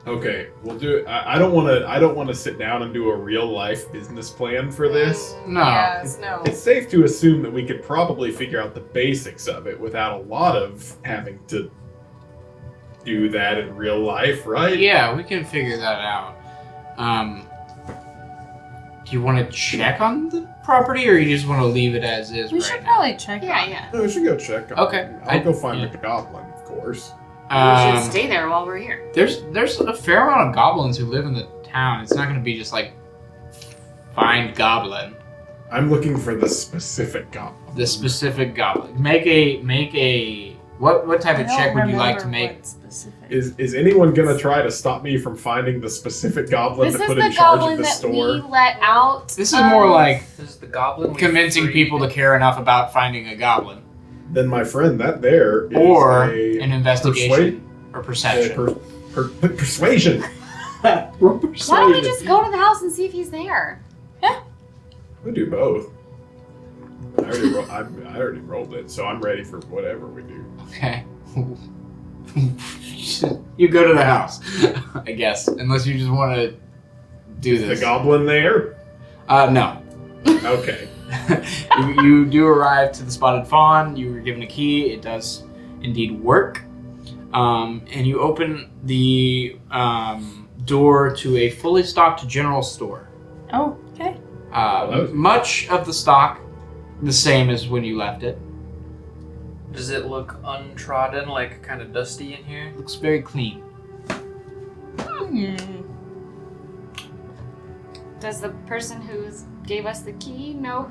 Speaker 7: okay, we'll do it. I don't want to sit down and do a real life business plan for this.
Speaker 1: No.
Speaker 3: Yes, no.
Speaker 7: It's safe to assume that we could probably figure out the basics of it without a lot of having to do that in real life, right?
Speaker 1: Yeah, we can figure that out. Do you want to check on the property, or you just want to leave it as is
Speaker 6: We
Speaker 1: right
Speaker 6: should
Speaker 1: now?
Speaker 6: probably check.
Speaker 4: Yeah,
Speaker 6: on it.
Speaker 4: yeah.
Speaker 7: No, we should go check.
Speaker 1: Okay.
Speaker 7: I'll go find the goblin, of course.
Speaker 4: We should stay there while we're here.
Speaker 1: There's a fair amount of goblins who live in the town. It's not going to be just like find goblin.
Speaker 7: I'm looking for the specific goblin.
Speaker 1: The specific goblin. Make a what type
Speaker 6: I
Speaker 1: of
Speaker 6: don't
Speaker 1: check would you like to
Speaker 6: remember
Speaker 1: make?
Speaker 6: what specific.
Speaker 7: Is anyone gonna try to stop me from finding the specific goblin
Speaker 4: This
Speaker 7: to
Speaker 4: is
Speaker 7: put in
Speaker 4: the
Speaker 7: charge of
Speaker 4: goblin
Speaker 7: the
Speaker 4: that
Speaker 7: store?
Speaker 4: we let out.
Speaker 1: This is more like
Speaker 8: This is the goblin. we
Speaker 1: convincing
Speaker 8: freed.
Speaker 1: people to care enough about finding a goblin,
Speaker 7: Then my friend, that there is
Speaker 1: or
Speaker 7: a
Speaker 1: an investigation or perception.
Speaker 7: persuasion.
Speaker 4: Why don't we just go to the house and see if he's there?
Speaker 7: We do both. I already rolled it, so I'm ready for whatever we do.
Speaker 1: Okay. You go to the house, I guess, unless you just want to do
Speaker 7: The
Speaker 1: this.
Speaker 7: goblin there?
Speaker 1: No.
Speaker 7: Okay.
Speaker 1: you do arrive to the Spotted Fawn. You were given a key. It does indeed work. And you open the door to a fully stocked general store.
Speaker 6: Oh, okay.
Speaker 1: Much of the stock the same as when you left it.
Speaker 8: Does it look untrodden, like kind of dusty in here?
Speaker 1: Looks very clean.
Speaker 4: Does the person who gave us the key know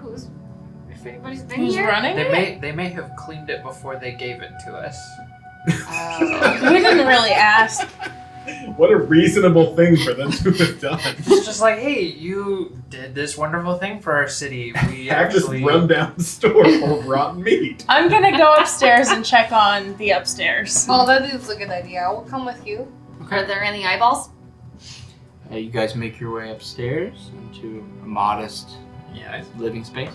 Speaker 4: if anybody's been
Speaker 6: Who's
Speaker 4: here?
Speaker 6: running it?
Speaker 8: They may have cleaned it before they gave it to us.
Speaker 6: We didn't really ask.
Speaker 7: What a reasonable thing for them to have done.
Speaker 8: It's just like, hey, you did this wonderful thing for our city. We
Speaker 7: Have just
Speaker 8: actually
Speaker 7: run down the store for rotten meat.
Speaker 6: I'm gonna go upstairs and check on the upstairs.
Speaker 3: Oh, that is a good idea. I will come with you.
Speaker 4: Are there any eyeballs?
Speaker 1: You guys make your way upstairs into a modest living space.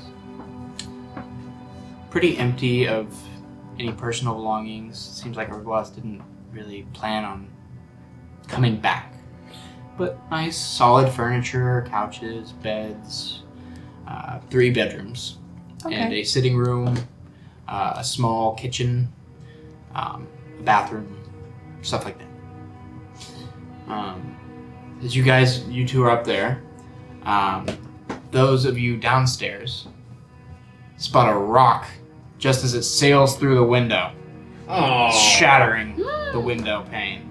Speaker 1: Pretty empty of any personal belongings. Seems like Urglas didn't really plan on coming back. But nice, solid furniture, couches, beds, 3 bedrooms, and
Speaker 6: Okay.
Speaker 1: a sitting room, a small kitchen, a bathroom, stuff like that. As you two are up there, those of you downstairs spot a rock just as it sails through the window,
Speaker 7: Oh
Speaker 1: shattering the window pane.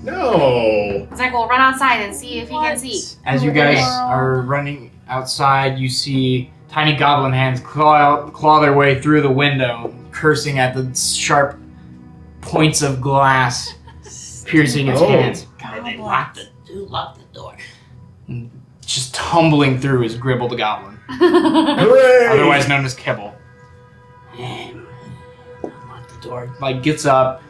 Speaker 7: no!
Speaker 4: Zach will run outside and see if he can see.
Speaker 1: As you guys are running outside, you see tiny goblin hands claw their way through the window, cursing at the sharp points of glass piercing its
Speaker 7: Oh.
Speaker 1: hands. God, they lock the door. And just tumbling through is Gribble the goblin,
Speaker 7: Hooray!
Speaker 1: otherwise known as Kibble. Unlock the door. Like, gets up.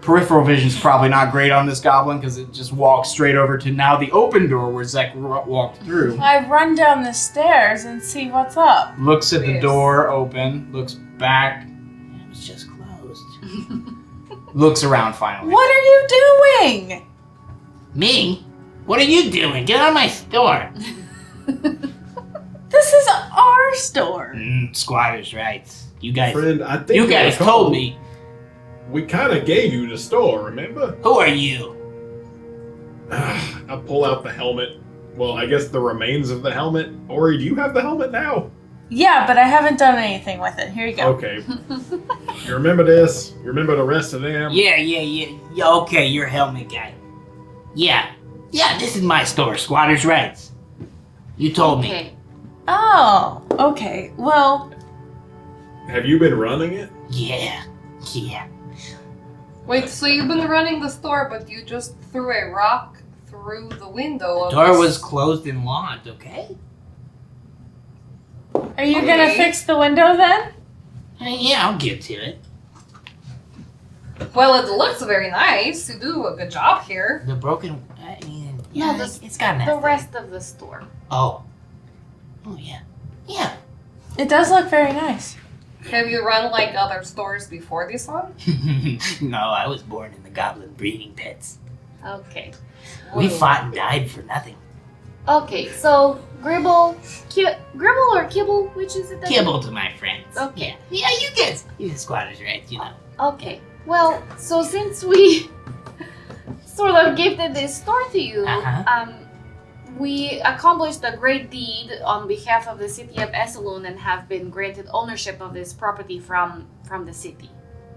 Speaker 1: Peripheral vision's probably not great on this goblin because it just walks straight over to now the open door where Zek walked through.
Speaker 6: I run down the stairs and see what's up.
Speaker 1: Looks at the
Speaker 3: Yes.
Speaker 1: door open, looks back. It was just closed. Looks around finally.
Speaker 6: What are you doing?
Speaker 1: Me? What are you doing? Get out of my store.
Speaker 6: This is our store.
Speaker 1: Squatter's rights. You guys
Speaker 7: Friend, I think
Speaker 1: you guys
Speaker 7: recall,
Speaker 1: told me.
Speaker 7: We kind of gave you the store, remember?
Speaker 1: Who are you?
Speaker 7: I pull out the helmet. Well, I guess the remains of the helmet. Ori, do you have the helmet now?
Speaker 6: Yeah, but I haven't done anything with it. Here you go.
Speaker 7: Okay. You remember this? You remember the rest of them?
Speaker 1: Yeah, okay, you're a helmet guy. Yeah, this is my store, Squatter's Rights. You told me.
Speaker 4: Okay.
Speaker 6: Oh, okay. Well,
Speaker 7: Have you been running it?
Speaker 1: Yeah.
Speaker 3: Wait, so you've been running the store, but you just threw a rock through the window of
Speaker 1: Door
Speaker 3: the
Speaker 1: was closed and locked, okay?
Speaker 6: are you gonna fix the window then?
Speaker 1: Yeah, I'll get to it.
Speaker 3: Well, it looks very nice. You do a good job here.
Speaker 1: The broken.
Speaker 4: No,
Speaker 1: it's got an
Speaker 4: The rest of the store.
Speaker 1: Oh, yeah.
Speaker 6: It does look very nice.
Speaker 3: Have you run like other stores before this one?
Speaker 9: No, I was born in the goblin breeding pits.
Speaker 4: Okay.
Speaker 9: We fought and died for nothing.
Speaker 4: Okay, so Gribble, Gribble or Kibble, which is it?
Speaker 9: Kibble to my friends.
Speaker 4: Okay.
Speaker 9: Yeah, you squatters' rights, you know.
Speaker 4: Okay. Well, so since we sort of gifted this store to you, we accomplished a great deed on behalf of the city of Esselune and have been granted ownership of this property from the city.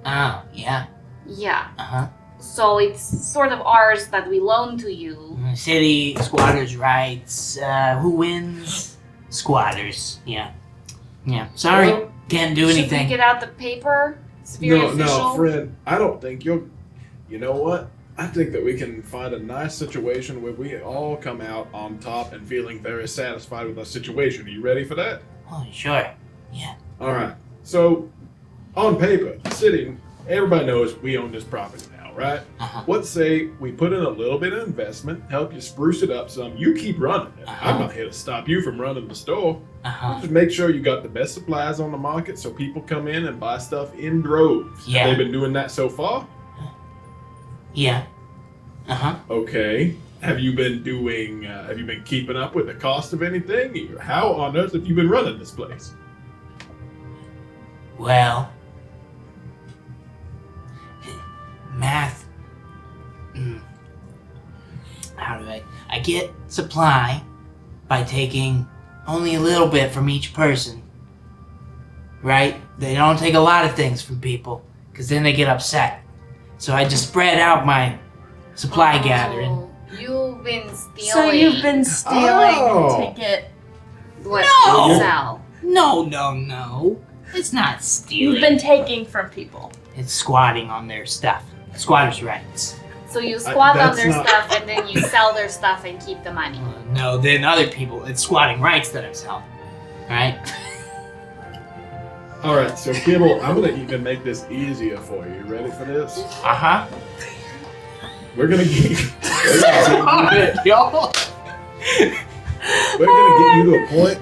Speaker 9: Oh, yeah.
Speaker 4: Yeah.
Speaker 9: Uh-huh.
Speaker 4: So it's sort of ours that we loan to you.
Speaker 9: City, squatters' rights, who wins? Squatters, yeah. Yeah, sorry,
Speaker 7: Well,
Speaker 9: can't do
Speaker 4: Should we
Speaker 9: anything.
Speaker 4: get out the paper? It's very official.
Speaker 7: No, friend. I don't think you'll. You know what? I think that we can find a nice situation where we all come out on top and feeling very satisfied with our situation. Are you ready for that?
Speaker 9: Oh, sure, yeah.
Speaker 7: All right. So, on paper, sitting, everybody knows we own this property now, right?
Speaker 9: Uh-huh.
Speaker 7: Let's say we put in a little bit of investment, help you spruce it up some. You keep running it. I'm not here to stop you from running the store.
Speaker 9: Uh-huh.
Speaker 7: Just make sure you got the best supplies on the market so people come in and buy stuff in droves.
Speaker 9: Yeah.
Speaker 7: Have they been doing that so far?
Speaker 9: Yeah. Uh-huh.
Speaker 7: Okay. Have you been keeping up with the cost of anything? How on earth have you been running this place?
Speaker 9: Well, math. How do I get supply by taking only a little bit from each person, right? They don't take a lot of things from people, because then they get upset. So I just spread out my supply gathering.
Speaker 4: Oh, you've been stealing.
Speaker 6: So you've been stealing
Speaker 7: Oh.
Speaker 6: to get.
Speaker 4: what
Speaker 9: No!
Speaker 4: you sell.
Speaker 9: No. It's not stealing.
Speaker 6: You've been taking from people.
Speaker 9: It's squatting on their stuff. Squatters' rights.
Speaker 4: So you squat on
Speaker 7: that's
Speaker 4: their
Speaker 7: not-
Speaker 4: stuff and then you sell their stuff and keep the money.
Speaker 9: No, then other people, it's squatting rights that I'm selling. Right?
Speaker 7: All right, so Kibble, I'm gonna even make this easier for you. You ready for this?
Speaker 9: Uh-huh.
Speaker 7: We're gonna get
Speaker 9: Y'all.
Speaker 7: we're gonna get you to a point.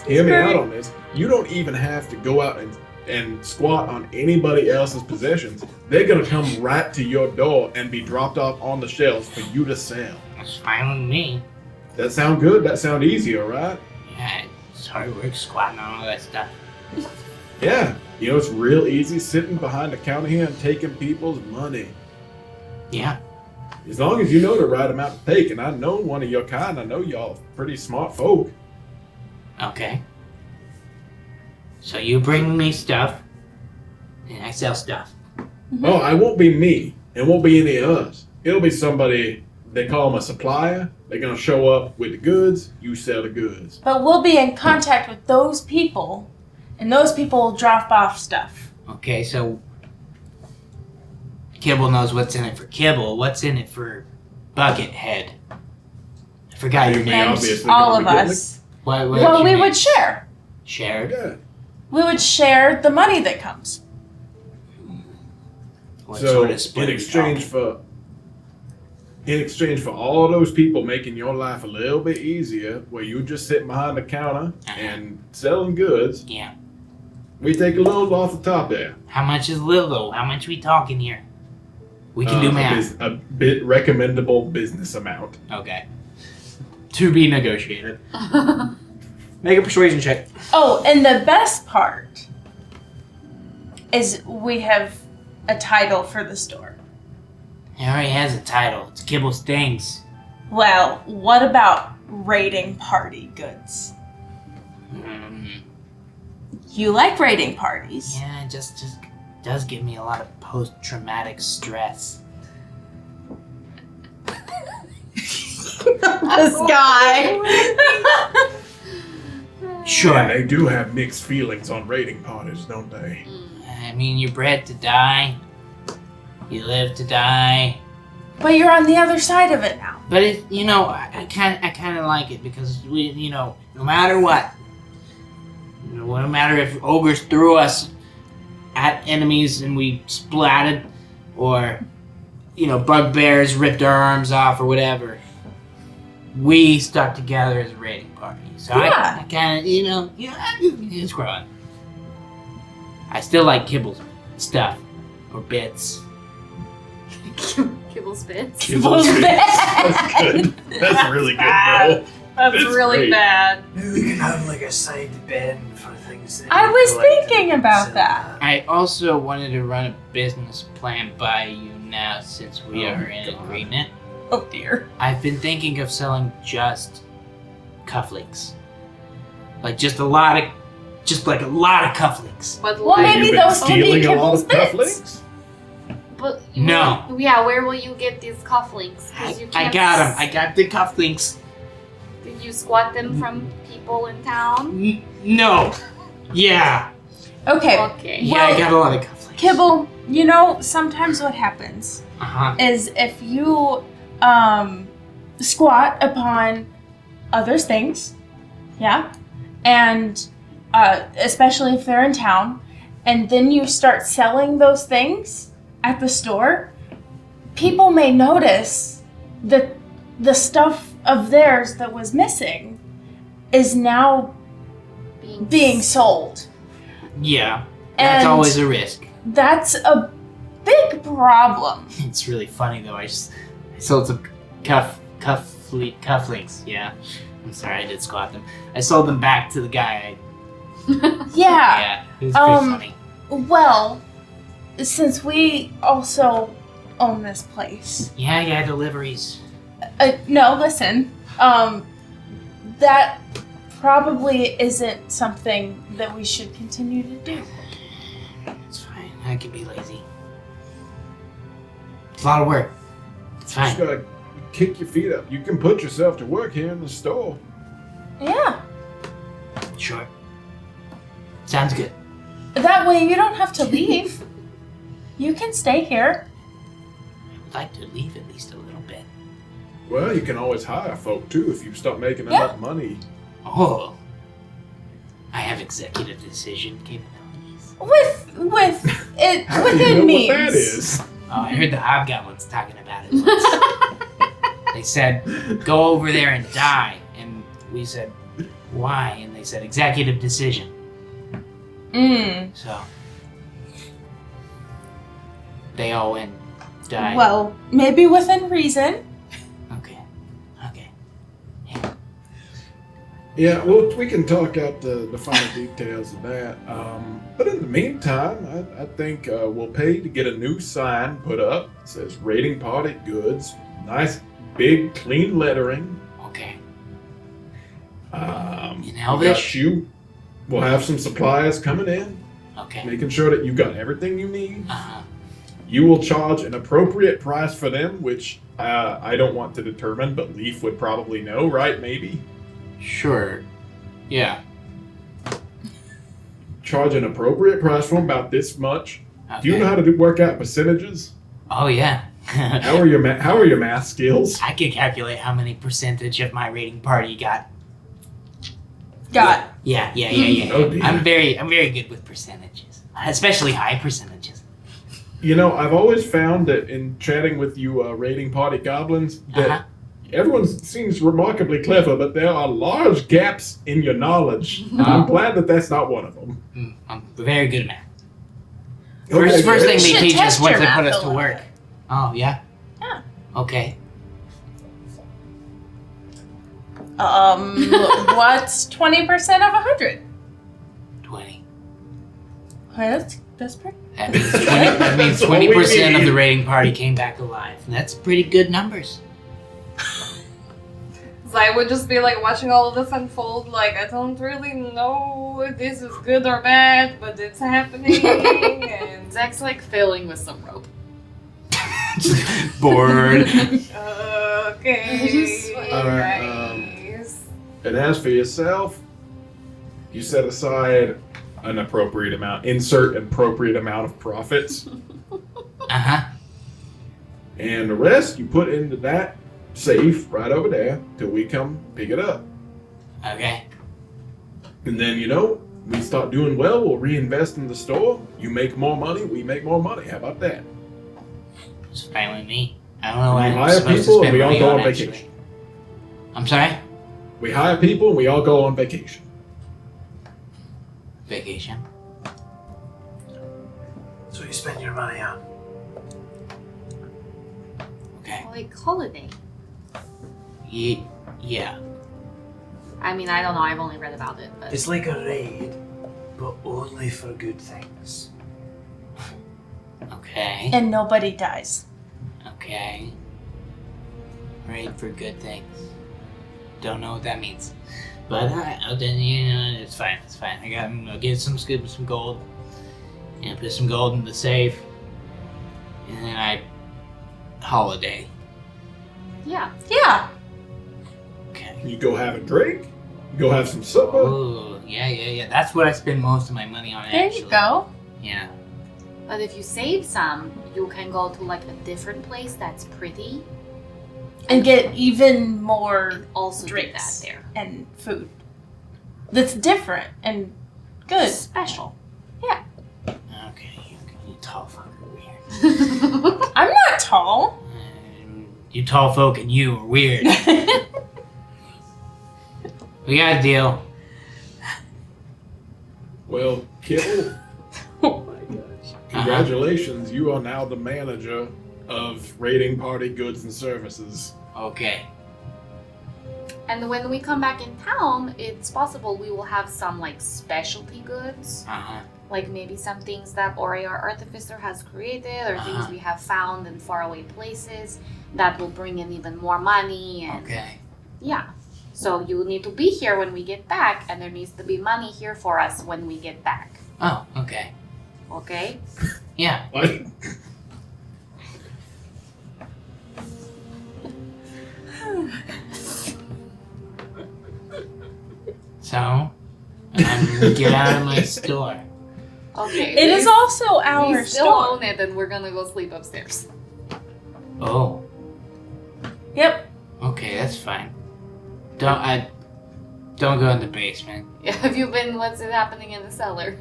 Speaker 7: Hear me out on this. You don't even have to go out and squat on anybody else's possessions. They're gonna come right to your door and be dropped off on the shelves for you to sell.
Speaker 9: That's fine with me.
Speaker 7: That sound good? That sound easy, all right?
Speaker 9: Yeah, it's hard work squatting on all that stuff.
Speaker 7: Yeah. You know, it's real easy sitting behind the counter here and taking people's money.
Speaker 9: Yeah.
Speaker 7: As long as you know the right amount to take, and I know one of your kind, I know y'all pretty smart folk.
Speaker 9: Okay. So you bring me stuff, and I sell stuff.
Speaker 7: Oh, it won't be me. It won't be any of us. It'll be somebody, they call them a supplier. They're going to show up with the goods. You sell the goods.
Speaker 6: But we'll be in contact with those people, and those people will drop off stuff.
Speaker 9: Okay, so Kibble knows what's in it for Kibble. What's in it for Buckethead? I forgot your
Speaker 7: You
Speaker 9: name.
Speaker 7: obviously
Speaker 6: All
Speaker 7: gonna
Speaker 6: of
Speaker 7: be getting
Speaker 6: us.
Speaker 9: What
Speaker 6: Well, we would share.
Speaker 9: share.
Speaker 7: Yeah.
Speaker 6: We would share the money that comes.
Speaker 9: What
Speaker 7: So
Speaker 9: sort of split
Speaker 7: in
Speaker 9: are we
Speaker 7: exchange for all those people making your life a little bit easier, where you just sitting behind the counter and selling goods,
Speaker 9: talking? Yeah.
Speaker 7: we take a little off the top there.
Speaker 9: How much is little? How much we talking here? We can do math.
Speaker 7: A bit recommendable business amount.
Speaker 1: Okay. To be negotiated. Make a persuasion check.
Speaker 6: Oh, and the best part is we have a title for the store.
Speaker 9: He already has a title. It's Kibble's Things.
Speaker 6: Well, what about raiding party goods? You like raiding parties.
Speaker 9: Yeah, it just does give me a lot of post-traumatic stress.
Speaker 6: This guy.
Speaker 9: Sure.
Speaker 7: Yeah, they do have mixed feelings on raiding parties, don't they?
Speaker 9: I mean, you're bred to die. You live to die.
Speaker 6: But you're on the other side of it now.
Speaker 9: But it, I kind of like it because we, no matter what, no matter if ogres threw us at enemies and we splatted, or bugbears ripped our arms off or whatever, we stuck together as raiding parties.
Speaker 1: So
Speaker 6: Yeah.
Speaker 1: I kind of, it's growing. I still like Kibble's stuff or bits.
Speaker 4: Kibble spits.
Speaker 6: Kibble's
Speaker 2: That's good. That's really good, bro.
Speaker 3: That's
Speaker 2: It's
Speaker 3: really
Speaker 2: great.
Speaker 3: bad.
Speaker 5: Maybe we can have like a side bin for things that
Speaker 6: I
Speaker 5: you
Speaker 6: was
Speaker 5: collect
Speaker 6: thinking
Speaker 5: and
Speaker 6: about
Speaker 5: sell
Speaker 6: that.
Speaker 1: I also wanted to run a business plan by you now since we are in agreement.
Speaker 6: Oh dear.
Speaker 1: I've been thinking of selling just cufflinks. Like just a lot of cufflinks.
Speaker 3: But
Speaker 6: Well,
Speaker 3: like,
Speaker 6: maybe
Speaker 2: You've been
Speaker 6: those will be
Speaker 2: stealing a lot
Speaker 6: Kibble's
Speaker 2: of
Speaker 6: bits.
Speaker 2: cufflinks?
Speaker 4: But
Speaker 1: No.
Speaker 4: Yeah, where will you get these cufflinks? 'Cause you
Speaker 1: I
Speaker 4: can't
Speaker 1: got them. I got the cufflinks.
Speaker 4: Did you squat them from people in town?
Speaker 1: No. Yeah.
Speaker 6: Okay.
Speaker 4: Okay.
Speaker 1: Yeah,
Speaker 6: Well,
Speaker 1: I got a lot of cufflinks.
Speaker 6: Kibble, sometimes what happens
Speaker 1: Uh-huh.
Speaker 6: is if you squat upon others' things, yeah, and especially if they're in town, and then you start selling those things at the store, people may notice that the stuff of theirs that was missing is now being sold.
Speaker 1: Yeah. That's
Speaker 6: And
Speaker 1: always a risk.
Speaker 6: that's a big problem.
Speaker 1: It's really funny though. I sold some cufflinks. Yeah. I'm sorry, I did squat them. I sold them back to the guy.
Speaker 6: Yeah.
Speaker 1: Yeah. It was pretty funny.
Speaker 6: Well, since we also own this place.
Speaker 1: Yeah, deliveries.
Speaker 6: No, listen. That probably isn't something that we should continue to do.
Speaker 1: It's fine. I can be lazy. It's a lot of work. It's
Speaker 7: Just
Speaker 1: fine.
Speaker 7: gotta kick your feet up. You can put yourself to work here in the store.
Speaker 6: Yeah.
Speaker 1: Sure. Sounds good.
Speaker 6: That way you don't have to leave. You can stay here.
Speaker 1: I'd like to leave at least a little bit.
Speaker 7: Well, you can always hire folk too if you start making
Speaker 6: Yeah.
Speaker 7: enough money.
Speaker 1: Oh. I have executive decision capabilities.
Speaker 6: With it
Speaker 7: How do you
Speaker 6: within
Speaker 7: know
Speaker 6: means.
Speaker 7: what that is?
Speaker 1: Oh, I heard the hobgoblins talking about it once. They said, go over there and die. And we said, why? And they said, executive decision. So, they all went, died.
Speaker 6: Well, maybe within reason.
Speaker 1: Okay.
Speaker 7: Yeah, well, we can talk out the final details of that. But in the meantime, I think we'll pay to get a new sign put up. It says Raiding Party Goods. Nice, big, clean lettering.
Speaker 1: Okay.
Speaker 7: In
Speaker 1: In Elvish?
Speaker 7: We'll have some suppliers coming in,
Speaker 1: Okay.
Speaker 7: making sure that you got everything you need.
Speaker 1: Uh-huh.
Speaker 7: You will charge an appropriate price for them, which I don't want to determine, but Leaf would probably know, right? Maybe.
Speaker 1: Sure. Yeah.
Speaker 7: Charge an appropriate price for them, about this much.
Speaker 1: Okay.
Speaker 7: Do you know how to work out percentages?
Speaker 1: Oh, yeah.
Speaker 7: How are your math skills?
Speaker 1: I can calculate how many percentage of my rating party got.
Speaker 6: Got.
Speaker 1: Yeah.
Speaker 7: Oh, dear.
Speaker 1: I'm very good with percentages, especially high percentages.
Speaker 7: You know, I've always found that in chatting with you raiding party goblins, that
Speaker 1: Uh-huh.
Speaker 7: everyone seems remarkably clever, but there are large gaps in your knowledge. And I'm glad that that's not one of them.
Speaker 1: I'm very good at math.
Speaker 7: Okay,
Speaker 1: First thing
Speaker 7: good.
Speaker 1: they
Speaker 6: should
Speaker 1: teach us
Speaker 6: test
Speaker 1: once
Speaker 6: your
Speaker 1: they put
Speaker 6: math
Speaker 1: us
Speaker 6: a
Speaker 1: to
Speaker 6: little
Speaker 1: work.
Speaker 6: bit.
Speaker 1: Oh, yeah?
Speaker 6: Yeah.
Speaker 1: Okay.
Speaker 6: What's 20% of 100?
Speaker 1: 20.
Speaker 6: That's pretty.
Speaker 1: That means 20, that means
Speaker 7: That's what we
Speaker 1: 20% of
Speaker 7: need.
Speaker 1: the rating party came back alive. That's pretty good numbers.
Speaker 3: So I would just be like watching all of this unfold, like I don't really know if this is good or bad, but it's happening, and
Speaker 4: Zach's like filling with some rope.
Speaker 1: Bored.
Speaker 3: okay,
Speaker 7: All right,
Speaker 3: guys.
Speaker 7: And as for yourself, you set aside an appropriate amount, insert appropriate amount of profits,
Speaker 1: Uh-huh.
Speaker 7: and the rest you put into that safe right over there till we come pick it up.
Speaker 1: Okay.
Speaker 7: And then, we start doing well, we'll reinvest in the store. You make more money, we make more money. How about that?
Speaker 1: It's fine with me. I don't know what
Speaker 7: We
Speaker 1: I'm
Speaker 7: hire
Speaker 1: supposed to
Speaker 7: people and
Speaker 1: spend
Speaker 7: we all
Speaker 1: money
Speaker 7: go
Speaker 1: on,
Speaker 7: on
Speaker 1: actually.
Speaker 7: vacation.
Speaker 1: I'm sorry?
Speaker 7: We hire people and we all go on vacation.
Speaker 9: Vacation.
Speaker 5: So you spend your money on.
Speaker 9: Okay.
Speaker 4: Like holiday.
Speaker 9: Yeah.
Speaker 4: I mean, I don't know. I've only read about it, but
Speaker 5: It's like a raid, but only for good things.
Speaker 9: Okay.
Speaker 6: And nobody dies.
Speaker 9: Okay. Raid for good things. Don't know what that means. But then, it's fine. It's fine. I'll get some gold. And put some gold in the safe. And then I holiday.
Speaker 4: yeah.
Speaker 6: Yeah.
Speaker 9: Okay.
Speaker 7: You go have a drink, go have some supper.
Speaker 9: Oh, yeah. That's what I spend most of my money on,
Speaker 6: There
Speaker 9: actually.
Speaker 6: you go.
Speaker 9: Yeah.
Speaker 4: But if you save some, you can go to like a different place that's pretty.
Speaker 6: And get even more
Speaker 4: Also
Speaker 6: drinks
Speaker 4: do that there.
Speaker 6: and food. That's different and good.
Speaker 4: Special.
Speaker 9: Okay, you tall folk are weird.
Speaker 6: I'm not tall.
Speaker 9: You tall folk and you are weird. We got a deal.
Speaker 7: Well, Kittle,
Speaker 5: Oh my gosh.
Speaker 7: congratulations. You are now the manager of Raiding Party Goods and Services.
Speaker 9: Okay.
Speaker 4: And when we come back in town, it's possible we will have some like specialty goods.
Speaker 9: Uh-huh.
Speaker 4: Like maybe some things that Oriar Artificer has created or things
Speaker 9: Uh-huh.
Speaker 4: we have found in faraway places that will bring in even more money and
Speaker 9: Okay.
Speaker 4: yeah. So you need to be here when we get back and there needs to be money here for us when we get back.
Speaker 9: Oh, okay.
Speaker 4: Okay?
Speaker 9: Yeah.
Speaker 7: What?
Speaker 9: So, get out of my store.
Speaker 4: Okay.
Speaker 6: It is also our
Speaker 4: we still
Speaker 6: store.
Speaker 4: own it and we're gonna go sleep upstairs.
Speaker 9: Oh,
Speaker 6: Yep.
Speaker 9: okay, that's fine. Don't go in the basement.
Speaker 4: Yeah, have you been what's happening in the cellar?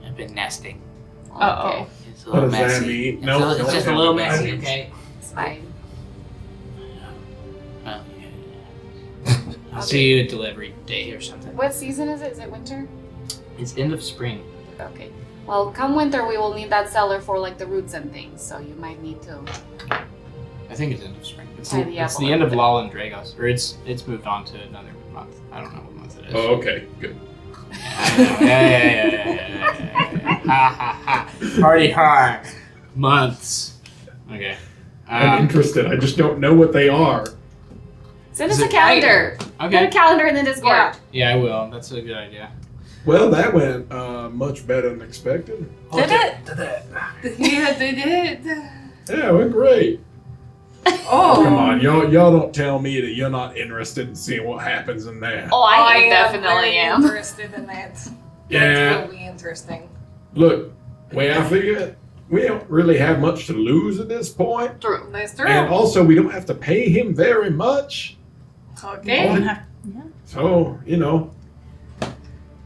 Speaker 9: I've been nesting.
Speaker 6: Uh-oh.
Speaker 4: Okay.
Speaker 9: It's a
Speaker 7: What
Speaker 9: little
Speaker 7: does that
Speaker 9: messy.
Speaker 7: mean?
Speaker 9: It's,
Speaker 7: No,
Speaker 9: it's
Speaker 7: don't
Speaker 9: just a
Speaker 7: tell
Speaker 9: little
Speaker 7: me
Speaker 9: messy,
Speaker 7: that.
Speaker 9: okay?
Speaker 4: It's fine.
Speaker 9: Well, I'll see you at delivery day or something.
Speaker 4: What season is it? Is it winter?
Speaker 9: It's end of spring.
Speaker 4: Okay. Well, come winter, we will need that cellar for like the roots and things, so you might need to.
Speaker 9: I think it's end of spring. It's,
Speaker 4: Tidy up
Speaker 9: it's
Speaker 4: a
Speaker 9: the end
Speaker 4: little
Speaker 9: of Lala and Dragos, or it's moved on to another month. I don't know what month it is.
Speaker 7: Oh, okay, good.
Speaker 9: Yeah. Ha ha ha. Party hard. Months. Okay.
Speaker 7: I'm interested. I just don't know what they are.
Speaker 4: Send
Speaker 9: Is
Speaker 4: us a
Speaker 9: it-
Speaker 4: calendar. Put a
Speaker 9: Okay.
Speaker 4: calendar in the Discord.
Speaker 3: Yeah.
Speaker 9: Yeah, I will. That's a good idea.
Speaker 7: Well, that went much better than expected.
Speaker 6: Did it?
Speaker 5: Did it?
Speaker 3: Yeah, they did.
Speaker 7: Yeah, it went great.
Speaker 3: Oh.
Speaker 7: Come on, y'all don't tell me that you're not interested in seeing what happens in there.
Speaker 4: Oh, I
Speaker 3: am
Speaker 4: definitely
Speaker 3: very
Speaker 4: am.
Speaker 3: interested in that.
Speaker 7: Yeah.
Speaker 3: That will be interesting.
Speaker 7: Look, way I figure it, we don't really have much to lose at this point.
Speaker 4: True.
Speaker 3: That's true.
Speaker 7: And also, we don't have to pay him very much.
Speaker 3: Okay.
Speaker 7: All-
Speaker 6: Yeah.
Speaker 7: So,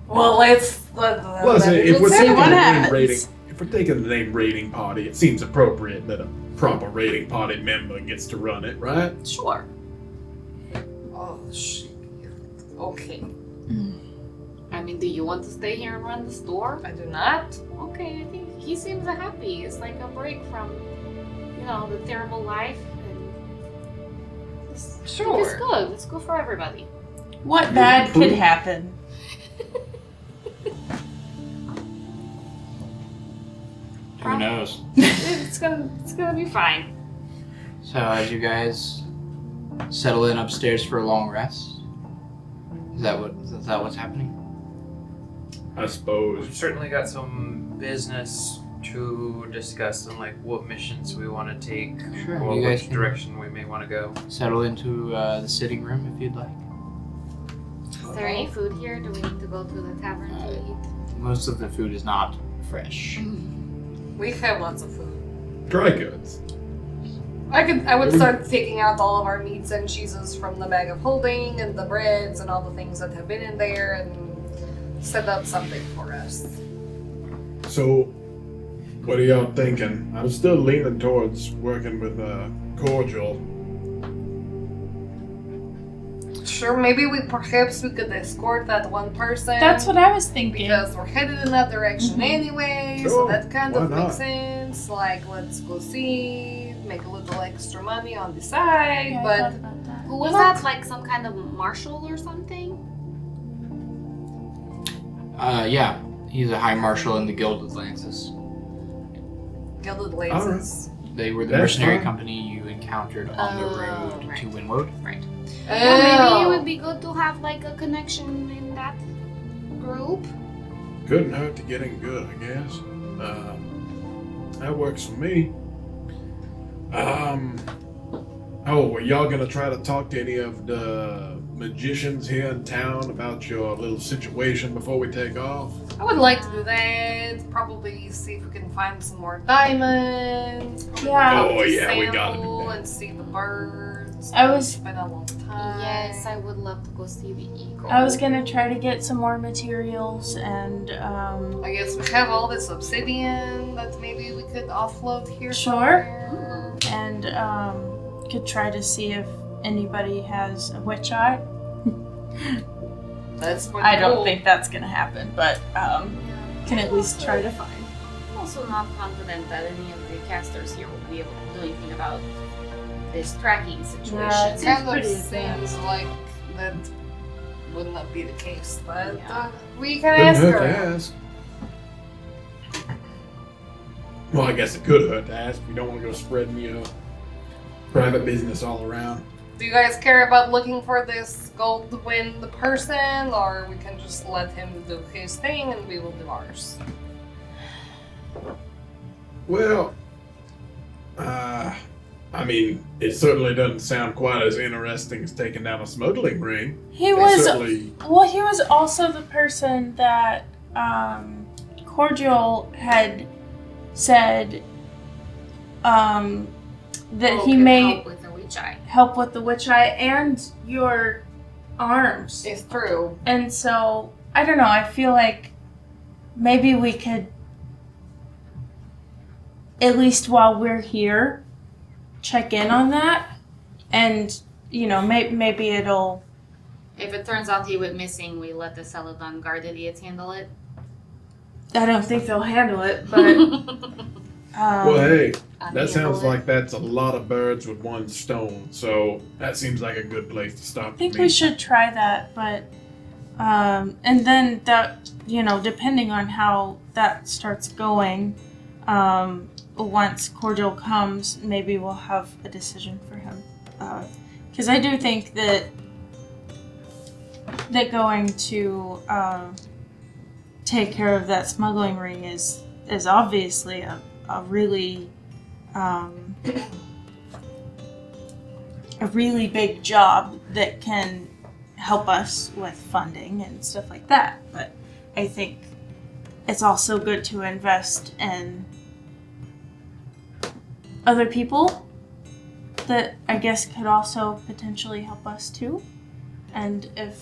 Speaker 3: Well, let's.
Speaker 7: plus, if we're
Speaker 6: see
Speaker 7: taking
Speaker 6: what
Speaker 7: the name
Speaker 6: happens.
Speaker 7: rating, if we're taking the name rating party, it seems appropriate that a proper rating party member gets to run it, right?
Speaker 4: Sure.
Speaker 3: Oh, shit. Okay.
Speaker 4: I mean, do you want to stay here and run the store?
Speaker 3: I do not.
Speaker 4: Okay, I think he seems happy. It's like a break from, the terrible life. And it's
Speaker 3: Sure.
Speaker 4: good. It's good for everybody.
Speaker 6: What bad could happen?
Speaker 9: Who knows?
Speaker 4: It's gonna be fine.
Speaker 9: So, as you guys settle in upstairs for a long rest, is that what's happening?
Speaker 7: I suppose.
Speaker 8: We've certainly got some business to discuss and like what missions we want to take
Speaker 9: Sure,
Speaker 8: or
Speaker 9: you guys
Speaker 8: which
Speaker 9: can-
Speaker 8: direction we may want to go.
Speaker 9: Settle into the sitting room if you'd like.
Speaker 4: Is there any food here? Do we need to go to the tavern to eat?
Speaker 9: Most of the food is not fresh.
Speaker 3: We have lots of food.
Speaker 7: Dry goods.
Speaker 3: I would start taking out all of our meats and cheeses from the bag of holding and the breads and all the things that have been in there and set up something for us.
Speaker 7: So, what are y'all thinking? I'm still leaning towards working with Cordial.
Speaker 3: Sure, maybe perhaps we could escort that one person.
Speaker 6: That's what I was thinking.
Speaker 3: Because we're headed in that direction anyway, so
Speaker 7: Sure,
Speaker 3: that kind
Speaker 7: why
Speaker 3: of
Speaker 7: not?
Speaker 3: makes sense. Like, let's go see, make a little extra money on the side,
Speaker 6: Yeah, I
Speaker 3: but
Speaker 6: thought about that.
Speaker 4: Who was that? Like some kind of marshal or something?
Speaker 1: Yeah, he's a high marshal in the Guild of Lances.
Speaker 3: Gilded Lances.
Speaker 1: They were the
Speaker 7: That's
Speaker 1: mercenary
Speaker 7: fine.
Speaker 1: company you encountered on the road
Speaker 4: right.
Speaker 1: to Winwood.
Speaker 4: Right.
Speaker 3: Oh.
Speaker 4: Yeah, maybe it would be good to have like a connection in that group.
Speaker 7: Couldn't hurt to get in good, I guess. That works for me. Oh, were y'all gonna try to talk to any of the magicians here in town about your little situation before we take off?
Speaker 3: I would like to do that. Probably see if we can find some more diamonds.
Speaker 6: Yeah.
Speaker 7: Oh, yeah, we gotta do
Speaker 3: Sample
Speaker 7: that.
Speaker 3: and see the birds.
Speaker 6: I was-
Speaker 3: It's been a long time.
Speaker 4: Yes, I would love to go see the eagle.
Speaker 6: I was gonna try to get some more materials and
Speaker 3: I guess we have all this obsidian that maybe we could offload here.
Speaker 6: Sure.
Speaker 3: somewhere.
Speaker 6: and could try to see if anybody has a witch eye.
Speaker 3: That's pretty
Speaker 6: I don't
Speaker 3: cool.
Speaker 6: think that's gonna happen, but can at least try to find.
Speaker 4: I'm also not confident that any of the casters here will be able to do anything about this tracking situation.
Speaker 6: Yeah,
Speaker 3: It kind of
Speaker 6: pretty
Speaker 3: seems
Speaker 6: advanced.
Speaker 3: like that would not be the case, but
Speaker 4: Yeah.
Speaker 3: we can
Speaker 7: Couldn't
Speaker 3: ask
Speaker 7: hurt to
Speaker 3: her.
Speaker 7: ask. Well, I guess it could hurt to ask. You don't want to go spreading your private business all around.
Speaker 3: Do you guys care about looking for this gold-wind person, or we can just let him do his thing and we will do ours?
Speaker 7: Well, I mean, it certainly doesn't sound quite as interesting as taking down a smuggling ring.
Speaker 6: He
Speaker 7: They
Speaker 6: was
Speaker 7: certainly
Speaker 6: well. He was also the person that Cordial had said that
Speaker 4: Or
Speaker 6: he
Speaker 4: could
Speaker 6: may
Speaker 4: help with the witch eye.
Speaker 6: help with the witch eye and your arms.
Speaker 3: It's true.
Speaker 6: And so, I don't know, I feel like maybe we could, at least while we're here, check in on that. And, you know, maybe it'll.
Speaker 4: If it turns out he went missing, we let the Celadon guard idiots handle it.
Speaker 6: I don't think they'll handle it, but.
Speaker 7: well, hey, that
Speaker 4: Unhandle
Speaker 7: sounds
Speaker 4: it.
Speaker 7: like that's a lot of birds with one stone. So that seems like a good place to stop.
Speaker 6: I think we should try that, but. And then that, you know, depending on how that starts going, once Cordial comes, maybe we'll have a decision for him. Because I do think that going to take care of that smuggling ring is obviously a really a really big job that can help us with funding and stuff like that. But I think it's also good to invest in other people that I guess could also potentially help us too. And if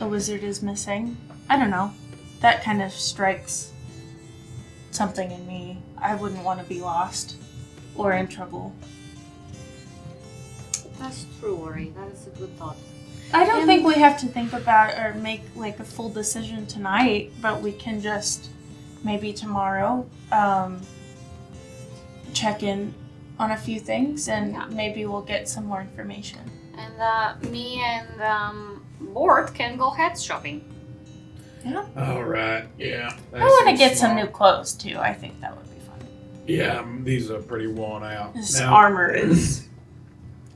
Speaker 6: a wizard is missing, I don't know, that kind of strikes something in me. I wouldn't want to be lost or in trouble.
Speaker 4: That's true, Ori. That is a good thought.
Speaker 6: I don't think we have to think about or make like a full decision tonight, but we can just maybe tomorrow check in on a few things and
Speaker 4: Yeah.
Speaker 6: maybe we'll get some more information.
Speaker 4: And me and Bort can go head shopping.
Speaker 7: All right. Yeah.
Speaker 6: I want to get some new clothes too. I think that would be fun.
Speaker 7: Yeah, these are pretty worn out.
Speaker 6: This
Speaker 7: Now,
Speaker 6: armor is.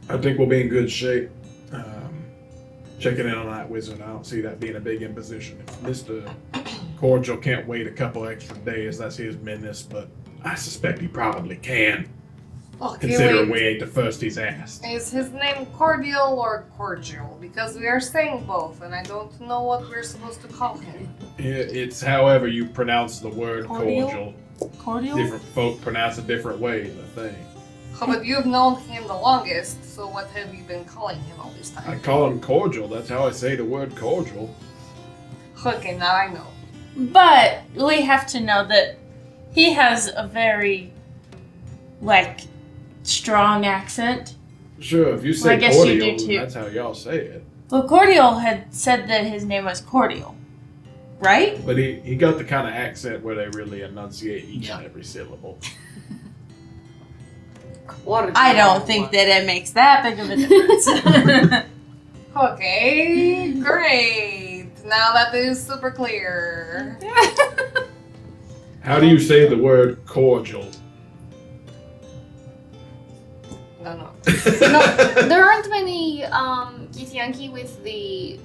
Speaker 7: I think we'll be in good shape. Checking in on that wizard, I don't see that being a big imposition. If Mr. Cordial can't wait a couple extra days, that's his business, but I suspect he probably can,
Speaker 3: Okay,
Speaker 7: considering
Speaker 3: wait.
Speaker 7: we ain't the first he's asked.
Speaker 3: Is his name Cordial or Cordial? Because we are saying both, and I don't know what we're supposed to call him.
Speaker 7: It's however you pronounce the word
Speaker 6: Cordial?
Speaker 7: cordial.
Speaker 6: Cordial?
Speaker 7: Different folk pronounce it different ways, I think.
Speaker 3: Oh, but you've known him the longest, so what have you been calling him all this
Speaker 7: I
Speaker 3: time?
Speaker 7: call him cordial. That's how I say the word cordial.
Speaker 3: Okay, now I know.
Speaker 6: But we have to know that he has a very, like, strong accent.
Speaker 7: Sure, if you
Speaker 6: Well, I
Speaker 7: say
Speaker 6: guess you do
Speaker 7: cordial,
Speaker 6: too.
Speaker 7: that's how y'all say it.
Speaker 6: Well, Cordial had said that his name was Cordial, right?
Speaker 7: But he got the kind of accent where they really enunciate each
Speaker 1: Yeah.
Speaker 7: and every syllable.
Speaker 6: I don't think that it makes that big of a difference.
Speaker 3: Okay, great. Now that is super clear.
Speaker 7: How do you say the word cordial?
Speaker 3: No.
Speaker 4: No, there aren't many Githyanki with the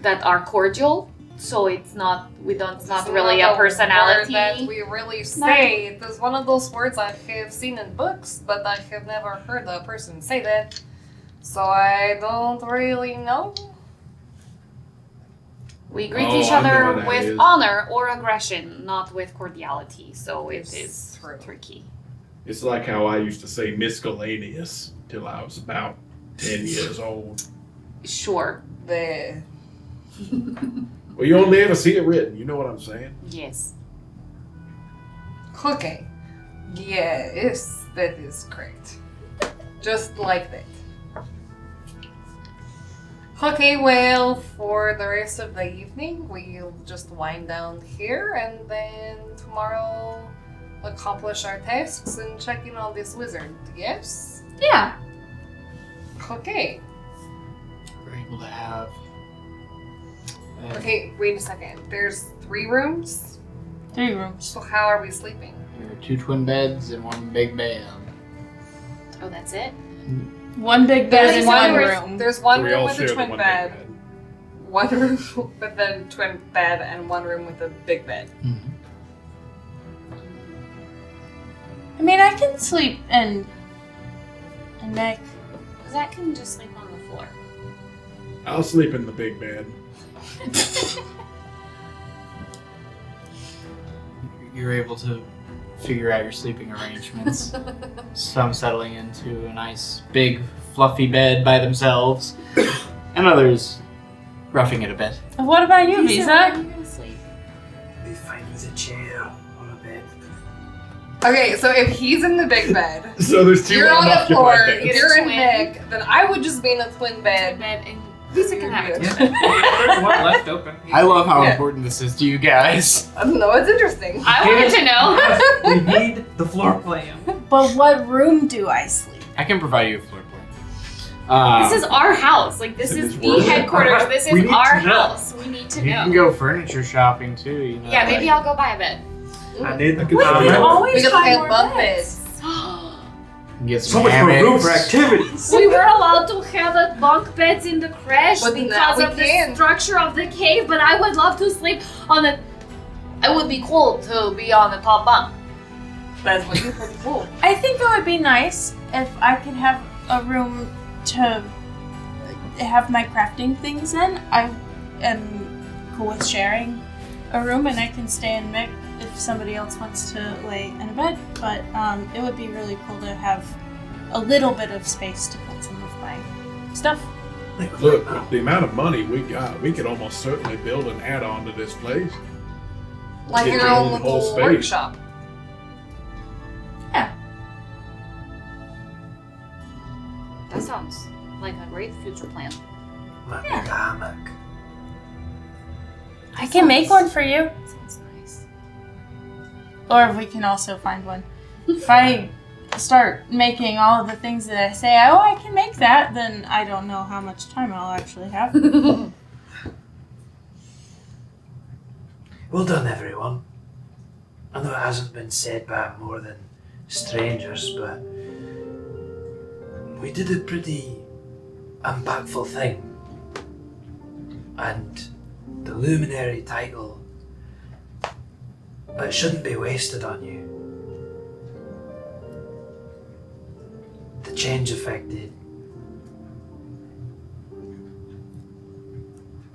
Speaker 4: that are cordial, so it's not it's not really a personality.
Speaker 3: That we really say. It is one of those words I have seen in books, but I have never heard a person say that. So I don't really know.
Speaker 4: We greet
Speaker 7: Oh,
Speaker 4: each
Speaker 7: I know
Speaker 4: other
Speaker 7: what that
Speaker 4: with
Speaker 7: is.
Speaker 4: honor or aggression, not with cordiality. So it is
Speaker 3: True.
Speaker 4: tricky.
Speaker 7: It's like how I used to say miscellaneous till I was about 10 years old.
Speaker 4: Sure.
Speaker 3: The
Speaker 7: Well, you only ever see it written. You know what I'm saying?
Speaker 4: Yes.
Speaker 3: okay. Yes, that is correct. Just like that. Okay, well, for the rest of the evening, we'll just wind down here and then tomorrow accomplish our tasks and check in on this wizard. Yes?
Speaker 6: Yeah.
Speaker 3: Okay.
Speaker 1: We're able to have.
Speaker 3: Okay, wait a second. There's 3 rooms?
Speaker 6: 3 rooms.
Speaker 3: So how are we sleeping?
Speaker 1: There are 2 twin beds and 1 big bed.
Speaker 4: Oh, that's it?
Speaker 6: 1 big bed in
Speaker 3: one
Speaker 6: 1 room.
Speaker 3: There's one
Speaker 2: So we
Speaker 3: room
Speaker 2: all
Speaker 3: with
Speaker 2: share
Speaker 3: a
Speaker 2: the
Speaker 3: twin
Speaker 2: one
Speaker 3: bed,
Speaker 2: big bed.
Speaker 3: one room with a twin bed, and 1 room with a big bed.
Speaker 6: I mean, I can sleep and Nick.
Speaker 4: Zach can just sleep on the floor.
Speaker 7: I'll sleep in the big bed.
Speaker 1: You're able to figure out your sleeping arrangements. Some settling into a nice, big, fluffy bed by themselves, and others roughing it a bit.
Speaker 6: What about you,
Speaker 4: Where are
Speaker 6: Visa?
Speaker 4: you gonna sleep?
Speaker 5: Be fine with a chair or a bed.
Speaker 3: Okay, so if he's in the big bed,
Speaker 7: So there's 2
Speaker 3: you're on the floor,
Speaker 7: unoccupied beds.
Speaker 3: you're in
Speaker 4: Twin.
Speaker 3: Nick, then I would just be in a twin
Speaker 4: Twin
Speaker 3: bed.
Speaker 4: bed, and Lisa can have it.
Speaker 3: Yeah.
Speaker 8: There's one left open.
Speaker 1: I love how
Speaker 3: Yeah.
Speaker 1: important this is to you guys.
Speaker 3: I don't know, it's interesting.
Speaker 4: I wanted to know.
Speaker 8: We need the floor plan.
Speaker 6: But what room do I sleep?
Speaker 1: I can provide you a floor plan.
Speaker 4: This is our house. Like, this
Speaker 7: In
Speaker 4: is
Speaker 7: this
Speaker 4: the
Speaker 7: world.
Speaker 4: headquarters. This
Speaker 8: We
Speaker 4: is
Speaker 8: need
Speaker 4: our
Speaker 8: to know.
Speaker 4: house. We need to
Speaker 1: You
Speaker 4: know.
Speaker 1: can go furniture shopping too. You know.
Speaker 4: Yeah, maybe I'll go buy a bed.
Speaker 8: I need the
Speaker 7: could
Speaker 6: We
Speaker 7: Uh,
Speaker 6: can always
Speaker 3: We could
Speaker 6: find
Speaker 3: have
Speaker 6: more
Speaker 3: bunk
Speaker 6: beds.
Speaker 1: Get
Speaker 8: So
Speaker 1: some
Speaker 8: much more room
Speaker 1: hammocks.
Speaker 8: for activities.
Speaker 4: We were allowed to have bunk beds in the crash
Speaker 3: But now
Speaker 4: because
Speaker 3: we
Speaker 4: of the
Speaker 3: can.
Speaker 4: structure of the cave, but I would love to sleep on the. It would be cool to be on the top bunk.
Speaker 3: That's what you pretty cool.
Speaker 6: I think it would be nice if I could have a room to have my crafting things in. I am cool with sharing a room, and I can stay in Mick if somebody else wants to lay in a bed. But it would be really cool to have a little bit of space to put some of my stuff.
Speaker 7: Look, the amount of money we got, we could almost certainly build an add-on to this place.
Speaker 3: Like
Speaker 7: Get
Speaker 3: your
Speaker 7: your
Speaker 3: own
Speaker 7: own whole
Speaker 3: little
Speaker 7: space.
Speaker 3: workshop.
Speaker 4: That sounds like a great future plan.
Speaker 5: Like a hammock.
Speaker 6: I can make one for you.
Speaker 4: Sounds nice.
Speaker 6: Or if we can also find one. If I start making all of the things that I say, oh, I can make that, then I don't know how much time I'll actually have.
Speaker 5: Well done, everyone. I know it hasn't been said by more than strangers, but we did a pretty impactful thing. And the luminary title, it shouldn't be wasted on you. The change affected.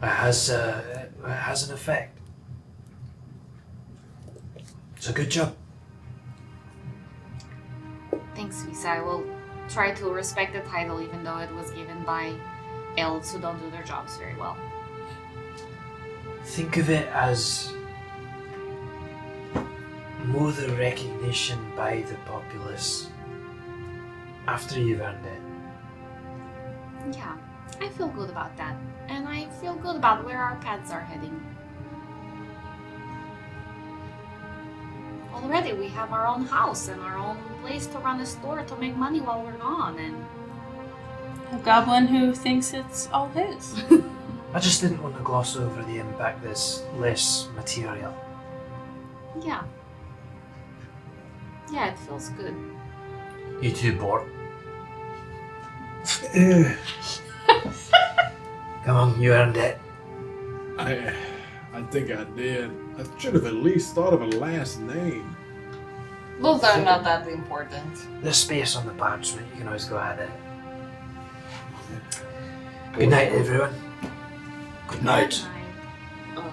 Speaker 5: It has an effect. So good job.
Speaker 4: Thanks, Visa. I will try to respect the title even though it was given by elves who don't do their jobs very well.
Speaker 5: Think of it as more the recognition by the populace after you've earned it.
Speaker 4: Yeah. I feel good about that. And I feel good about where our paths are heading. Already we have our own house and our own place to run a store to make money while we're gone, and
Speaker 6: A goblin who thinks it's all his.
Speaker 5: I just didn't want to gloss over the impact there's less material.
Speaker 4: yeah. Yeah, it feels good.
Speaker 5: You too, Bort. Come on, you earned it.
Speaker 7: I think I did. I should have at least thought of a last name.
Speaker 3: Those are not that important.
Speaker 5: There's space on the parchment. You can always go ahead it. Good night, everyone. Good night.
Speaker 4: Ugh.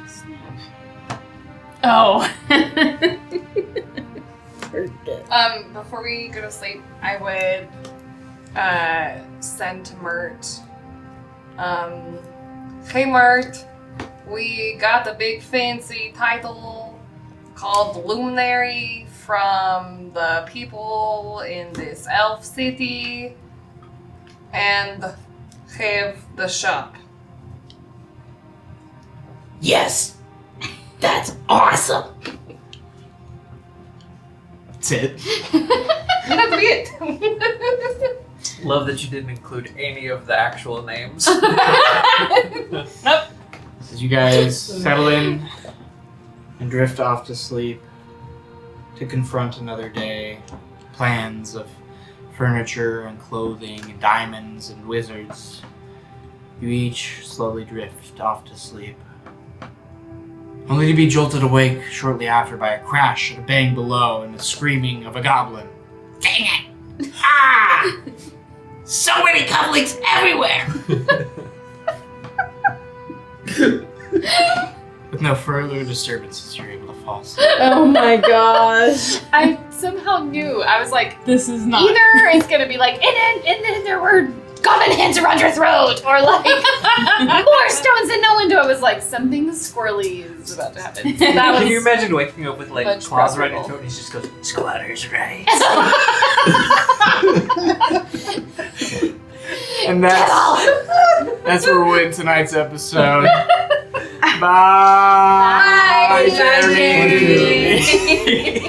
Speaker 4: Snap.
Speaker 6: Oh.
Speaker 3: Before we go to sleep, I would send to Mert. Hey Mert, we got a big fancy title called Luminary from the people in this elf city and have the shop.
Speaker 9: Yes! That's awesome!
Speaker 1: That's it.
Speaker 3: That'd be it.
Speaker 8: Love that you didn't include any of the actual names.
Speaker 3: Nope.
Speaker 1: As you guys settle in and drift off to sleep to confront another day, plans of furniture and clothing and diamonds and wizards, you each slowly drift off to sleep. Only to be jolted awake shortly after by a crash and a bang below and the screaming of a goblin.
Speaker 9: Dang it! Ah! So many cufflinks everywhere!
Speaker 1: With no further disturbances, you're able to fall asleep.
Speaker 6: Oh my gosh.
Speaker 4: I somehow knew. I was like,
Speaker 6: This is not.
Speaker 4: either it's gonna be like, and then there were goblin hands around your throat, or like more stones in no window. I was like, something squirrely is about to happen. So that was
Speaker 8: Can you imagine waking up with like
Speaker 3: much
Speaker 8: claws around your
Speaker 3: preferable.
Speaker 8: throat and he just goes,
Speaker 9: Squatter's right.
Speaker 1: And that's where we'll end tonight's episode. Bye,
Speaker 3: Bye,
Speaker 1: Jeremy.
Speaker 3: Jeremy.